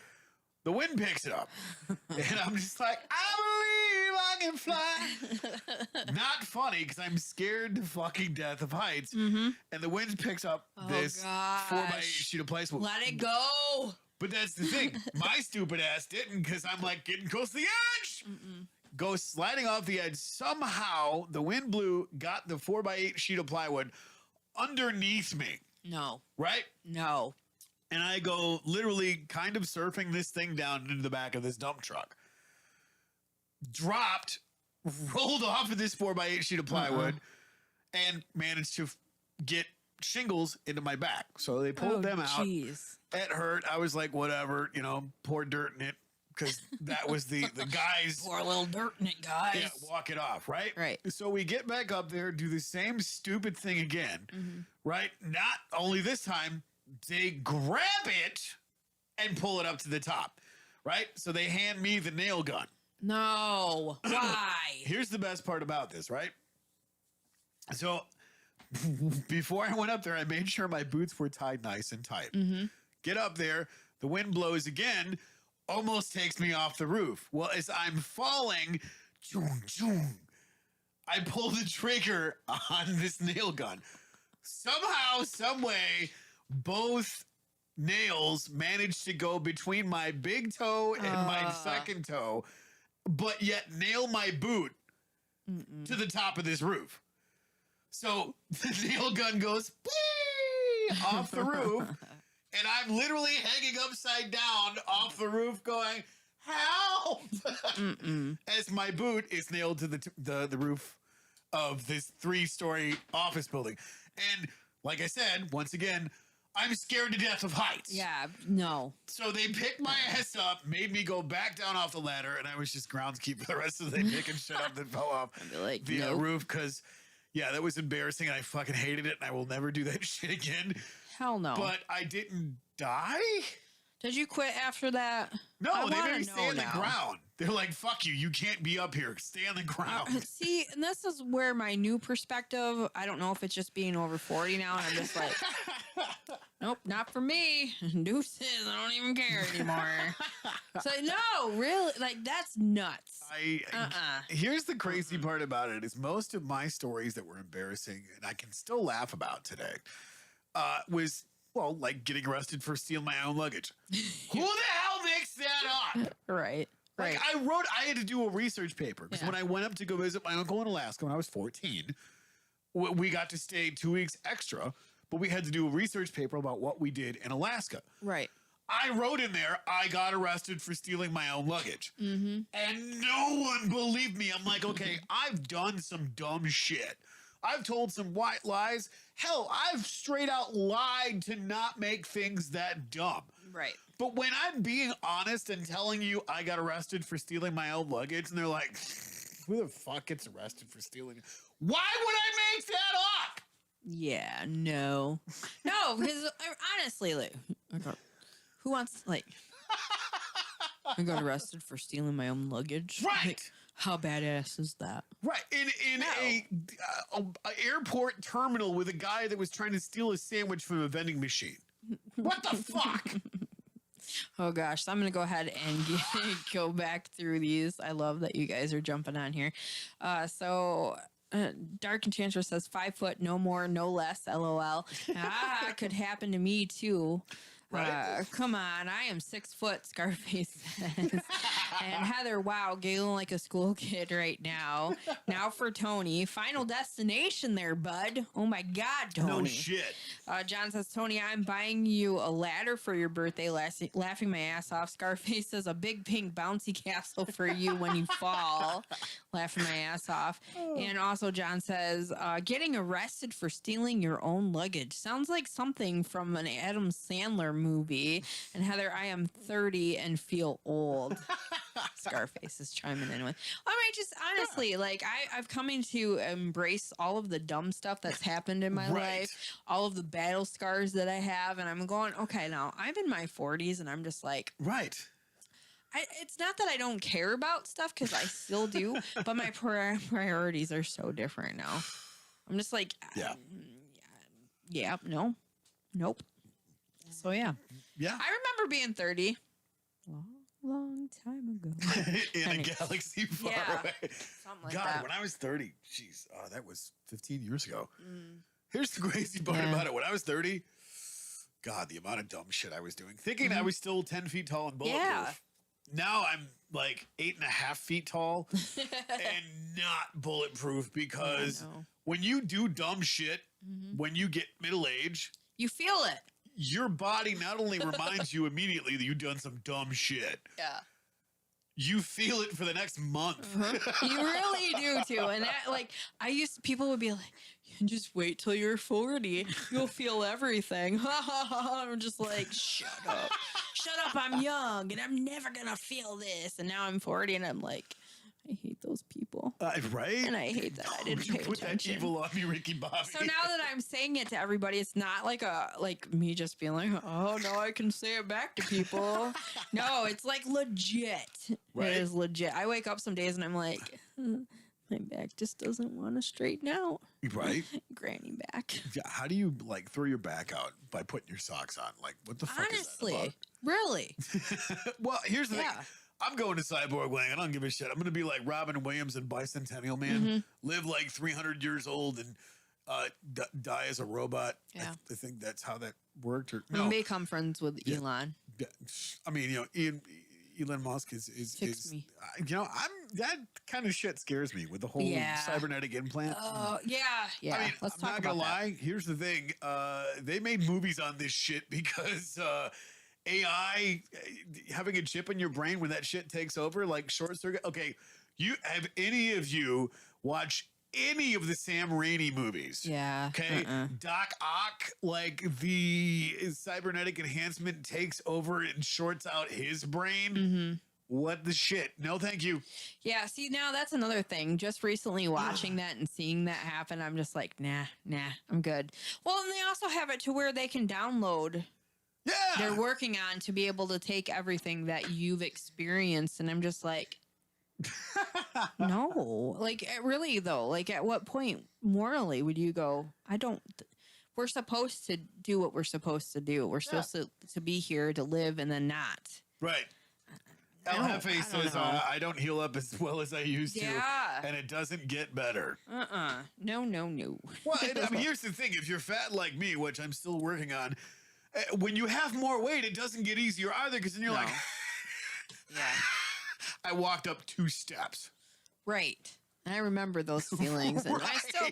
The wind picks it up. And I'm just like, I believe I can fly. Not funny because I'm scared to fucking death of heights. And the wind picks up this 4x8 sheet of plywood. Let it go. But that's the thing. My stupid ass didn't because I'm like getting close to the edge. Go sliding off the edge. Somehow the wind blew, got the 4x8 sheet of plywood underneath me. No. Right? No. And I go literally kind of surfing this thing down into the back of this dump truck. Dropped, rolled off of this 4x8 sheet of plywood, and managed to get shingles into my back. So they pulled them out. Jeez. It hurt. I was like, whatever, pour dirt in it. Because that was the guys. Pour a little dirt in it, guys. Yeah, walk it off, right? Right. So we get back up there, do the same stupid thing again, right? Not only this time, they grab it and pull it up to the top, right? So they hand me the nail gun. No. Why? Here's the best part about this, right? So before I went up there, I made sure my boots were tied nice and tight. Get up there, the wind blows again, almost takes me off the roof. Well, as I'm falling, I pull the trigger on this nail gun. Somehow, some way, both nails managed to go between my big toe and my second toe, but yet nail my boot to the top of this roof. So the nail gun goes off the roof, and I'm literally hanging upside down off the roof going, help! As my boot is nailed to the roof of this 3-story office building. And like I said, once again, I'm scared to death of heights. Yeah, no. So they picked my ass up, made me go back down off the ladder, and I was just groundskeeper the rest of the day picking shit up that fell off the roof because, yeah, that was embarrassing and I fucking hated it and I will never do that shit again. Hell no. But I didn't die? Did you quit after that? No, they made me stay on the ground. They're like, fuck you. You can't be up here. Stay on the ground. See, and this is where my new perspective, I don't know if it's just being over 40 now, and I'm just like, nope, not for me. Deuces, I don't even care anymore. So, no, really, like, that's nuts. Here's the crazy part about it is most of my stories that were embarrassing, and I can still laugh about today, was... well, like getting arrested for stealing my own luggage. Who the hell makes that up? Right. Like I had to do a research paper because when I went up to go visit my uncle in Alaska when I was 14, we got to stay 2 weeks extra, but we had to do a research paper about what we did in Alaska. Right. I wrote in there, I got arrested for stealing my own luggage. And no one believed me. I'm like, okay, I've done some dumb shit. I've told some white lies. Hell, I've straight out lied to not make things that dumb. Right. But when I'm being honest and telling you I got arrested for stealing my own luggage, and they're like, who the fuck gets arrested for stealing? Why would I make that up? Yeah, no. No, because honestly, like, who wants, like, I got arrested for stealing my own luggage? Right. Like, how badass is that? Right. In a airport terminal with a guy that was trying to steal a sandwich from a vending machine. What the fuck? Oh gosh, so I'm gonna go ahead and go back through these. I love that you guys are jumping on here. Dark Enchantress says 5 foot, no more, no less. LOL. Could happen to me too. Right. Come on, I am 6 foot, Scarface says. And Heather, wow, giggling like a school kid right now. Now for Tony. Final destination there, bud. Oh my God, Tony. No shit. John says, Tony, I'm buying you a ladder for your birthday, laughing my ass off. Scarface says, a big pink bouncy castle for you when you fall, laughing my ass off. And also John says, getting arrested for stealing your own luggage. Sounds like something from an Adam Sandler movie. And Heather, I am 30 and feel old. Scarface is chiming in with. I mean, just honestly, like I've coming to embrace all of the dumb stuff that's happened in my life, all of the battle scars that I have, and I'm going, okay, now I'm in my 40s, and I'm just like, it's not that I don't care about stuff because I still do, but my priorities are so different now. I'm just like, no, nope. So yeah. I remember being 30. Long time ago. In a galaxy far away. Something like God, that. when I was 30, jeez, that was 15 years ago. Here's the crazy part about it. When I was 30, God, the amount of dumb shit I was doing. Thinking I was still 10 feet tall and bulletproof. Now I'm like 8.5 feet tall and not bulletproof because when you do dumb shit, when you get middle age, you feel it. Your body not only reminds you immediately that you've done some dumb shit. Yeah. You feel it for the next month. You really do too. And that, like, people would be like, just wait till you're 40. You'll feel everything. I'm just like, shut up. Shut up. I'm young and I'm never going to feel this. And now I'm 40 and I'm like, I hate those people. Right? And I hate that I didn't pay put attention. That evil on me, Ricky Bobby. So now that I'm saying it to everybody, it's not like me just being like, oh, no, I can say it back to people. No, it's like legit. Right? It is legit. I wake up some days and I'm like, my back just doesn't want to straighten out. Right? Granny back. Yeah, how do you like throw your back out by putting your socks on? Like, what the fuck is that about? Really? Well, here's the thing. I'm going to Cyborg Lang. I don't give a shit. I'm going to be like Robin Williams and Bicentennial Man. Live like 300 years old and die as a robot. Yeah. I think that's how that worked. Or no. Become friends with Elon. I mean, you know, Elon Musk is me. You know, that kind of shit scares me with the whole cybernetic implant. Oh, yeah. I mean, let's I'm talk not about gonna lie. Here's the thing. They made movies on this shit because AI having a chip in your brain when that shit takes over, like short circuit. Okay, have any of you watched any of the Sam Raimi movies? Yeah. Okay. Doc Ock, like the cybernetic enhancement takes over and shorts out his brain. What the shit? No, thank you. Yeah. See, now that's another thing. Just recently watching that and seeing that happen, I'm just like, nah, I'm good. Well, and they also have it to where they can download. Yeah. They're working on to be able to take everything that you've experienced. And I'm just like, no, like really though, like at what point morally would you go, we're supposed to do what we're supposed to do. We're supposed to be here to live and then not. Right. El Jefe says, I don't heal up as well as I used to. And it doesn't get better. No. Well, I mean, here's the thing. If you're fat like me, which I'm still working on, when you have more weight, it doesn't get easier either because then you're like, I walked up 2 steps. Right. And I remember those feelings. And I still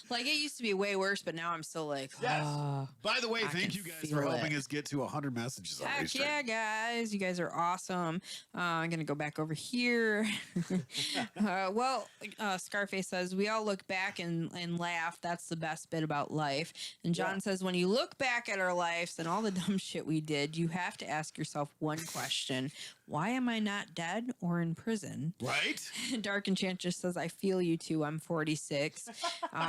like it used to be way worse, but now I'm still like, By the way, thank you guys for helping us get to 100 messages on Heck yeah, guys. You guys are awesome. I'm going to go back over here. Scarface says, we all look back and laugh. That's the best bit about life. And John says, when you look back at our lives and all the dumb shit we did, you have to ask yourself one question. Why am I not dead or in prison? Right. Dark Enchantress says, I feel you too. I'm 46.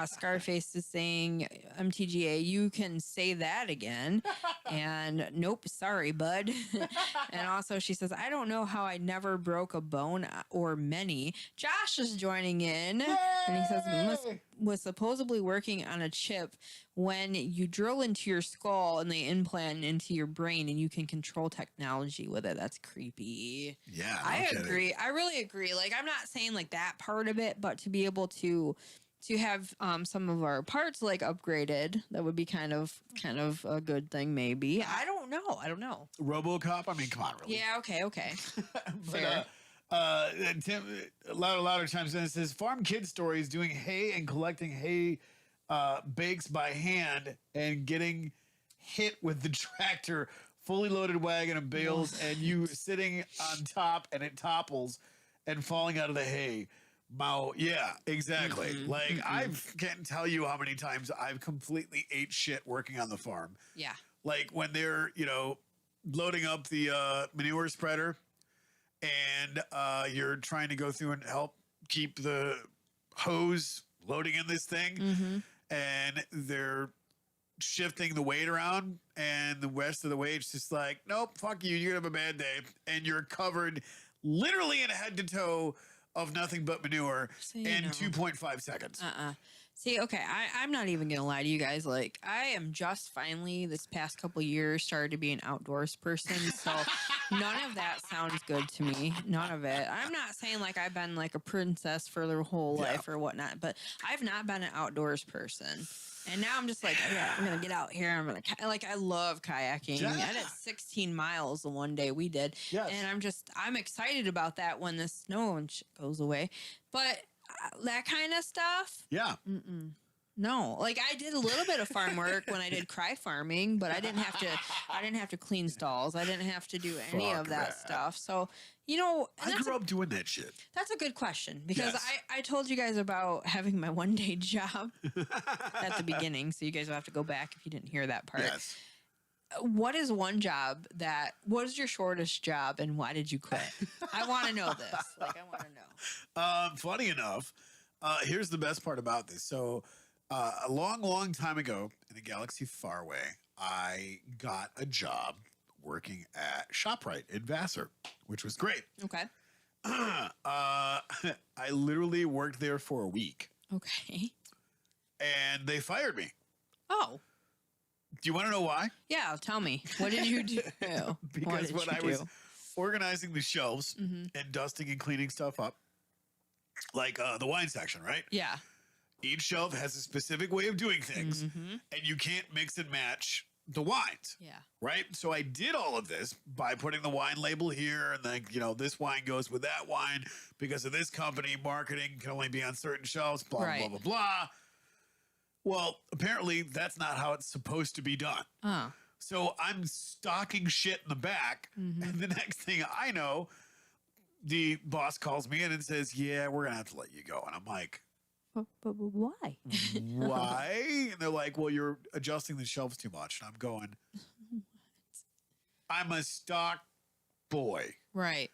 Scarface is saying, MTGA, you can say that again. And nope, sorry, bud. And also she says, I don't know how I never broke a bone or many. Josh is joining in. Yay! And he says, was supposedly working on a chip when you drill into your skull and they implant into your brain and you can control technology with it. That's creepy. Yeah. I agree. I really agree. Like, I'm not saying like that part of it, but to be able to have some of our parts like upgraded, that would be kind of a good thing maybe. I don't know. RoboCop? I mean, come on, really. Yeah, okay. Fair. Tim, louder chimes in and says, farm kid stories doing hay and collecting hay bakes by hand and getting hit with the tractor, fully loaded wagon and bales, and you sitting on top and it topples and falling out of the hay. Yeah, exactly. I can't tell you how many times I've completely ate shit working on the farm. Yeah. Like when they're, loading up the manure spreader and you're trying to go through and help keep the hose loading in this thing, and they're shifting the weight around, and the rest of the weight's just like, nope, fuck you, you're gonna have a bad day, and you're covered literally in head to toe of nothing but manure in 2.5 seconds. See, okay, I'm not even gonna lie to you guys. Like, I am just finally this past couple years started to be an outdoors person, so none of that sounds good to me. None of it. I'm not saying like I've been like a princess for their whole life or whatnot, but I've not been an outdoors person. And now I'm just like, yeah, I'm gonna get out here. I'm gonna like, I love kayaking. I did 16 miles the one day we did, and I'm excited about that when the snow and shit goes away. But that kind of stuff, no. Like, I did a little bit of farm work when I did cry farming, but I didn't have to clean stalls. I didn't have to do any of that stuff. So, you know, I grew up doing that shit. That's a good question, because I told you guys about having my one day job at the beginning. So you guys will have to go back if you didn't hear that part. Yes. What is one job what is your shortest job, and why did you quit? I want to know this. Like, I want to know. Funny enough, here's the best part about this. So, a long, long time ago in a galaxy far away, I got a job working at ShopRite in Vassar, which was great. Okay. I literally worked there for a week. Okay. And they fired me. Oh. Do you want to know why? Yeah, tell me. What did you do? Because when I was organizing the shelves and dusting and cleaning stuff up, like the wine section, right? Yeah. Each shelf has a specific way of doing things, and you can't mix and match the wines. Yeah. Right? So I did all of this by putting the wine label here, and then, you know, this wine goes with that wine because of this company. Marketing can only be on certain shelves, blah, blah, blah, blah. Well, apparently that's not how it's supposed to be done. Oh. So I'm stocking shit in the back, and the next thing I know, the boss calls me in and says, yeah, we're going to have to let you go. And I'm like, but why? Why? And they're like, well, you're adjusting the shelves too much. And I'm going, I'm a stock boy. Right.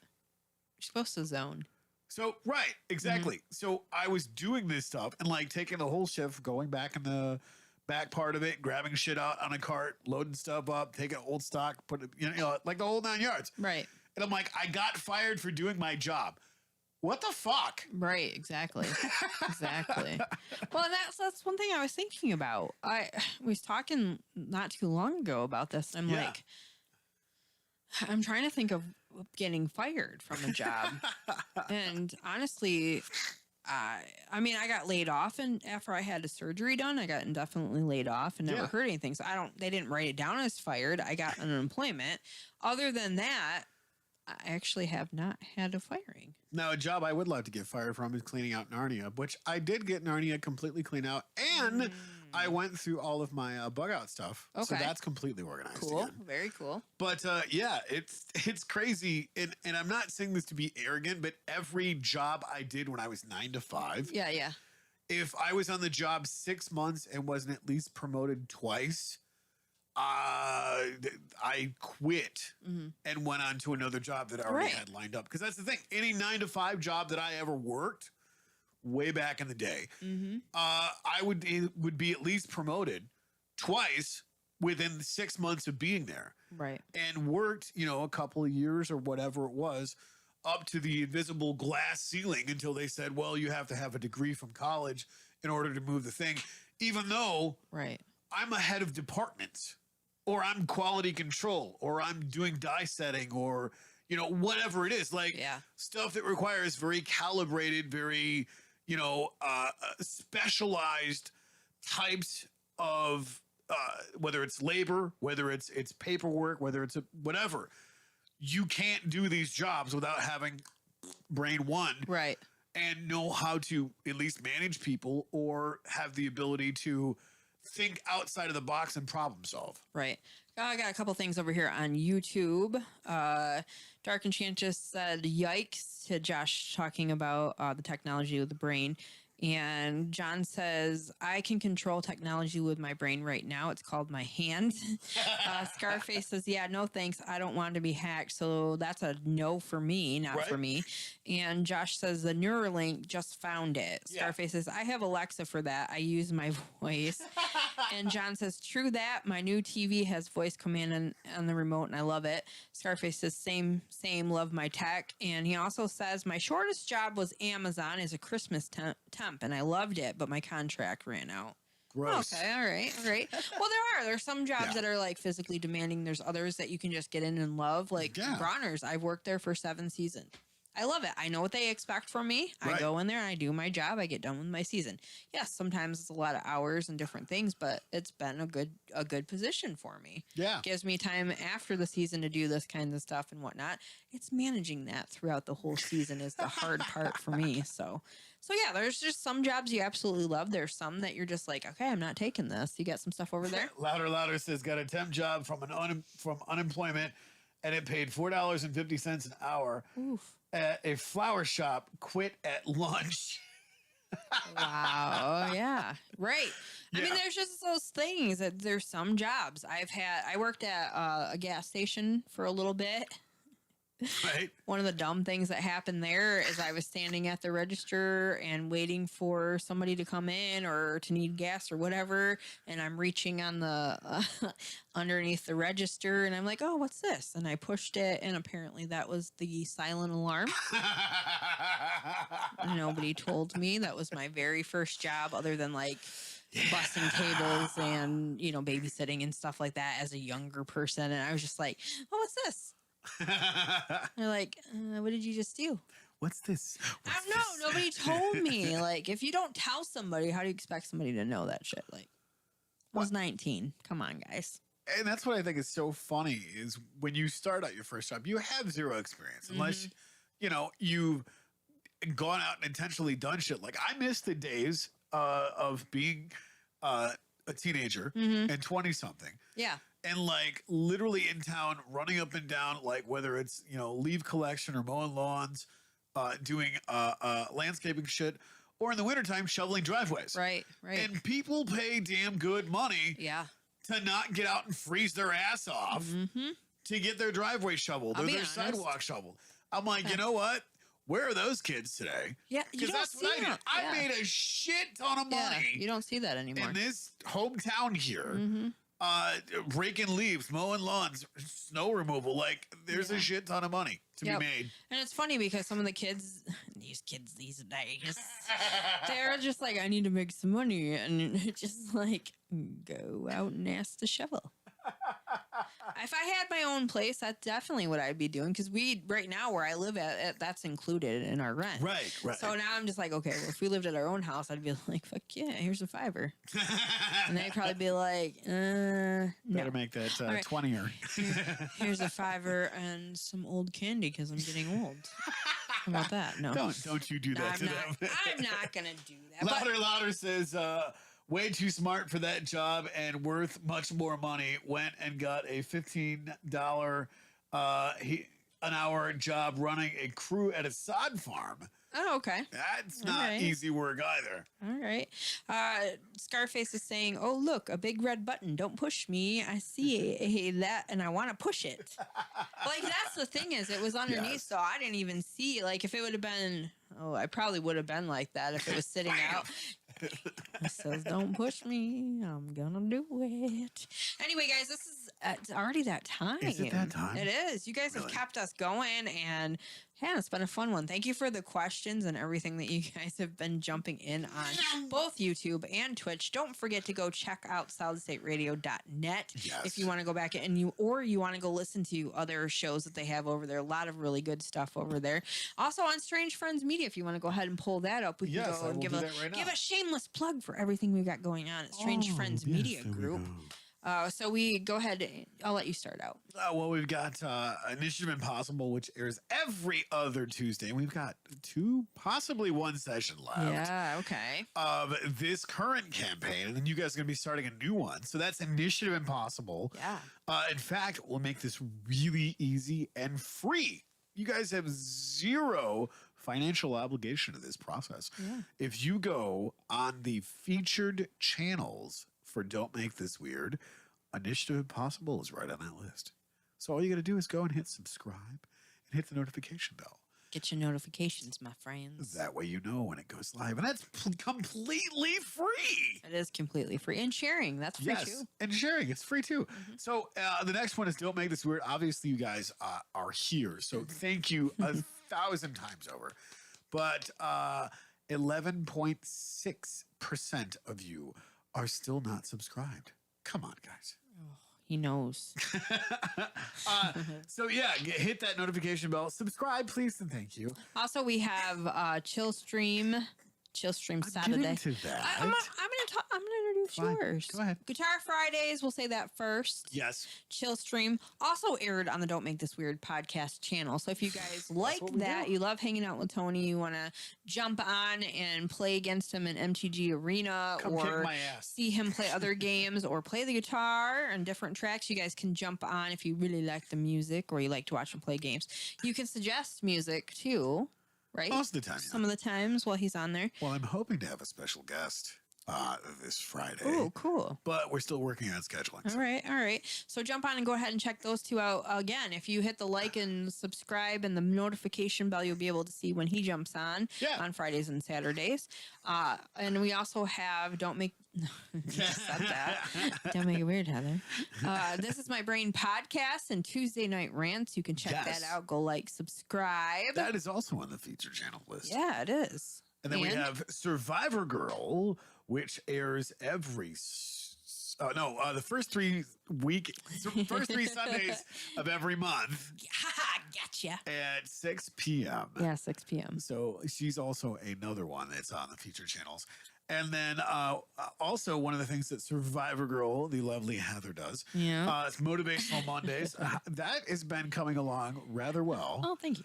You're supposed to zone. So, right, exactly. So I was doing this stuff and like taking the whole shift, going back in the back part of it, grabbing shit out on a cart, loading stuff up, taking old stock, put it, you know, like the whole 9 yards. Right. And I'm like, I got fired for doing my job. What the fuck? Right, exactly. Exactly. Well, that's one thing I was thinking about. I was talking not too long ago about this. I'm like, I'm trying to think of getting fired from a job. And honestly, I mean, I got laid off, and after I had a surgery done, I got indefinitely laid off and never heard anything. So they didn't write it down as fired. I got unemployment. Other than that, I actually have not had a firing. Now, a job I would love to get fired from is cleaning out Narnia, which I did get Narnia completely cleaned out, and I went through all of my bug out stuff. Okay. So that's completely organized. Cool. Again. Very cool. But yeah, it's crazy. And I'm not saying this to be arrogant, but every job I did when I was 9 to 5. Yeah, yeah. If I was on the job 6 months and wasn't at least promoted twice, I quit and went on to another job that I already had lined up. Because that's the thing. Any 9 to 5 job that I ever worked way back in the day, I would be at least promoted twice within 6 months of being there. Right. And worked, you know, a couple of years or whatever it was up to the invisible glass ceiling until they said, well, you have to have a degree from college in order to move the thing. Even though I'm a head of departments, or I'm quality control, or I'm doing die setting, or, you know, whatever it is, like stuff that requires very calibrated, very, you know, specialized types of, whether it's labor, whether it's paperwork, whether it's whatever, you can't do these jobs without having brain one. Right. And know how to at least manage people or have the ability to think outside of the box and problem solve. Right. I got a couple things over here on YouTube. Dark Enchantress said, yikes, to Josh talking about the technology with the brain. And John says, I can control technology with my brain right now. It's called my hand. Scarface says, yeah, no thanks. I don't want to be hacked. So that's a no for me, not for me. And Josh says, the Neuralink just found it. Scarface says, I have Alexa for that. I use my voice. And John says, true that. My new TV has voice command on the remote and I love it. Scarface says, same, love my tech. And he also says, my shortest job was Amazon as a Christmas temp and I loved it, but my contract ran out. Gross. Okay, all right. Well, there's some jobs that are like physically demanding. There's others that you can just get in and love, like Bronner's. I've worked there for 7 seasons. I love it. I know what they expect from me. I go in there and I do my job. I get done with my season. Yes, sometimes it's a lot of hours and different things, but it's been a good position for me. Yeah. It gives me time after the season to do this kind of stuff and whatnot. It's managing that throughout the whole season is the hard part for me. So yeah, there's just some jobs you absolutely love. There's some that you're just like, okay, I'm not taking this. You got some stuff over there? Louder says, got a temp job from unemployment, and it paid $4.50 an hour. Oof. At a flower shop, quit at lunch. Wow. Yeah. Right. I mean, there's just those things that there's some jobs I worked at a gas station for a little bit. Right. One of the dumb things that happened there is I was standing at the register and waiting for somebody to come in or to need gas or whatever. And I'm reaching on the underneath the register and I'm like, oh, what's this? And I pushed it. And apparently that was the silent alarm. Nobody told me. That was my very first job other than like bussing tables and, babysitting and stuff like that as a younger person. And I was just like, oh, what's this? They're like, what did you just do? What's this? I don't know. Nobody told me. Like, if you don't tell somebody, how do you expect somebody to know that shit? Like, I was 19. Come on, guys. And that's what I think is so funny is when you start out your first job, you have zero experience unless, you've gone out and intentionally done shit. Like, I miss the days of being a teenager and 20-something. Yeah. And like literally in town, running up and down, like whether it's, leaf collection or mowing lawns, doing landscaping shit, or in the wintertime, shoveling driveways. Right. And people pay damn good money to not get out and freeze their ass off to get their driveway shoveled or their sidewalk shoveled. I'm like, you know what? Where are those kids today? Yeah, because that's what I did. I made a shit ton of money. You don't see that anymore. In this hometown here. Raking leaves, mowing lawns, snow removal. Like, there's a shit ton of money to be made. And it's funny because some of the kids, these days, they're just like, I need to make some money. And it's just like, go out and ask to shovel. If I had my own place, that's definitely what I'd be doing. Because right now where I live at, that's included in our rent. Right. So now I'm just like, okay, well, if we lived at our own house, I'd be like, fuck yeah, here's a $5. And they'd probably be like, Better no. make that right. 20er. Here's a $5 and some old candy because I'm getting old. How about that? No. Don't you do that to them. I'm not going to do that. Louder says, way too smart for that job and worth much more money. Went and got a $15 an hour job running a crew at a sod farm. Oh, okay. That's not easy work either. All right. Scarface is saying, oh, look, a big red button. Don't push me. I see that and I want to push it. Like, that's the thing is it was underneath, so I didn't even see. Like, if it would have been, I probably would have been like that if it was sitting out. It says, don't push me. I'm going to do it. Anyway, guys, this is it's already that time. Is it that time? It is. You guys have kept us going, and it's been a fun one. Thank you for the questions and everything that you guys have been jumping in on both YouTube and Twitch. Don't forget to go check out solidstateradio.net if you want to go back and you want to go listen to other shows that they have over there. A lot of really good stuff over there. Also on Strange Friends Media, if you want to go ahead and pull that up, we can go and give a shameless plug for everything we've got going on at Strange Friends Media Group. So we go ahead. I'll let you start out. Well, we've got Initiative Impossible, which airs every other Tuesday. And we've got 2, possibly 1 session left. Yeah, okay. Of this current campaign. And then you guys are going to be starting a new one. So that's Initiative Impossible. Yeah. In fact, we'll make this really easy and free. You guys have 0 financial obligation to this process. Yeah. If you go on the featured channels for Don't Make This Weird, Initiative Impossible is right on that list. So all you got to do is go and hit subscribe and hit the notification bell. Get your notifications, my friends. That way you know when it goes live. And that's completely free. It is completely free. And sharing, that's free too. And sharing, it's free too. So the next one is Don't Make This Weird. Obviously, you guys are here. So thank you 1,000 times over. But 11.6% of you are still not subscribed. Come on, guys. He knows. So yeah, hit that notification bell. Subscribe, please, and thank you. Also, we have Chill Stream Saturday. Get into that. I'm gonna introduce Fine. yours. Go ahead. Guitar Fridays, we'll say that first. Yes. Chill Stream also aired on the Don't Make This Weird podcast channel. So if you guys like what we that, do. you love hanging out with Tony, you want to jump on and play against him in MTG Arena, Come kick or my ass. see him play other games, or play the guitar and different tracks, you guys can jump on if you really like the music or you like to watch him play games. You can suggest music too, right? Most of the time, yeah. Some of the times while he's on there. Well, I'm hoping to have a special guest this Friday. Oh, cool. But we're still working on scheduling. All right. So jump on and go ahead and check those two out. Again, if you hit the like and subscribe and the notification bell, you'll be able to see when he jumps on Fridays and Saturdays. And we also have Don't Make just said that. Don't make it weird, Heather. This is My Brain podcast and Tuesday Night Rants. You can check that out. Go like, subscribe. That is also on the feature channel list. Yeah, it is. And then we have Survivor Girl, which airs every the first three Sundays of every month. Gotcha. At 6 p.m. Yeah, 6 p.m. So she's also another one that's on the feature channels. And then also one of the things that Survivor Girl, the lovely Heather, does. Yeah. It's Motivational Mondays. That has been coming along rather well. Oh, thank you.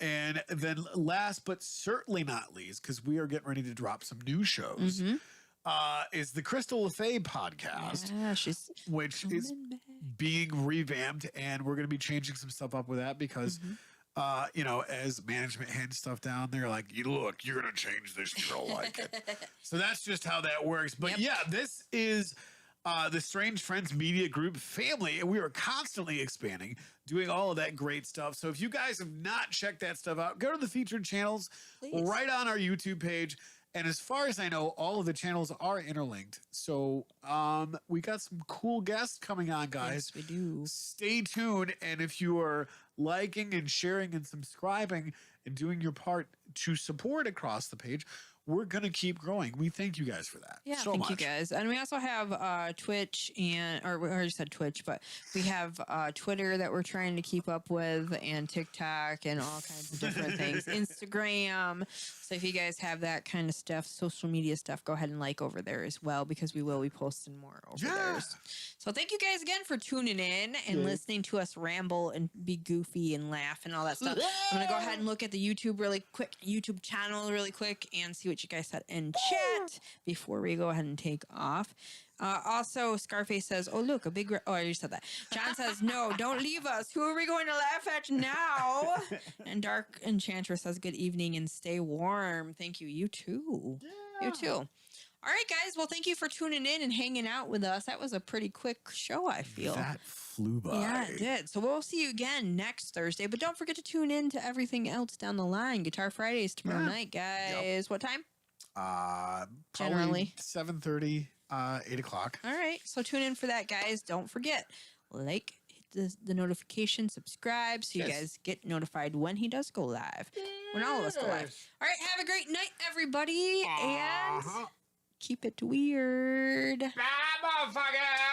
And then last but certainly not least, because we are getting ready to drop some new shows, is the Crystal Fabe podcast, which is being revamped, and we're going to be changing some stuff up with that because, as management hands stuff down, they're like, you're going to change this, you don't like it. So that's just how that works. But this is the Strange Friends Media Group family, and we are constantly expanding, doing all of that great stuff. So if you guys have not checked that stuff out, go to the featured channels right on our YouTube page. And as far as I know, all of the channels are interlinked. So we got some cool guests coming on, guys. Yes, we do. Stay tuned. And if you are liking and sharing and subscribing and doing your part to support across the page, we're going to keep growing. We thank you guys for that. Yeah, so thank much. you guys. And we also have Twitch or we already said Twitch, but we have Twitter that we're trying to keep up with, and TikTok and all kinds of different things. Instagram. So if you guys have that kind of stuff, social media stuff, go ahead and like over there as well, because we will be posting more over there. So thank you guys again for tuning in and listening to us ramble and be goofy and laugh and all that stuff. I'm going to go ahead and look at the YouTube channel really quick and see what you guys said in chat before we go ahead and take off. Also, Scarface says, oh, look, a big... oh, I already said that. John says, no, don't leave us. Who are we going to laugh at now? And Dark Enchantress says, good evening and stay warm. Thank you. You too. You too. All right, guys. Well, thank you for tuning in and hanging out with us. That was a pretty quick show, I feel. That flew by. Yeah, it did. So we'll see you again next Thursday. But don't forget to tune in to everything else down the line. Guitar Fridays tomorrow night, guys. What time? Generally 7:30, 8 o'clock. All right. So tune in for that, guys. Don't forget, hit the notification, subscribe, so you guys get notified when he does go live. When all of us go live. All right. Have a great night, everybody. And keep it weird. Bye, motherfucker.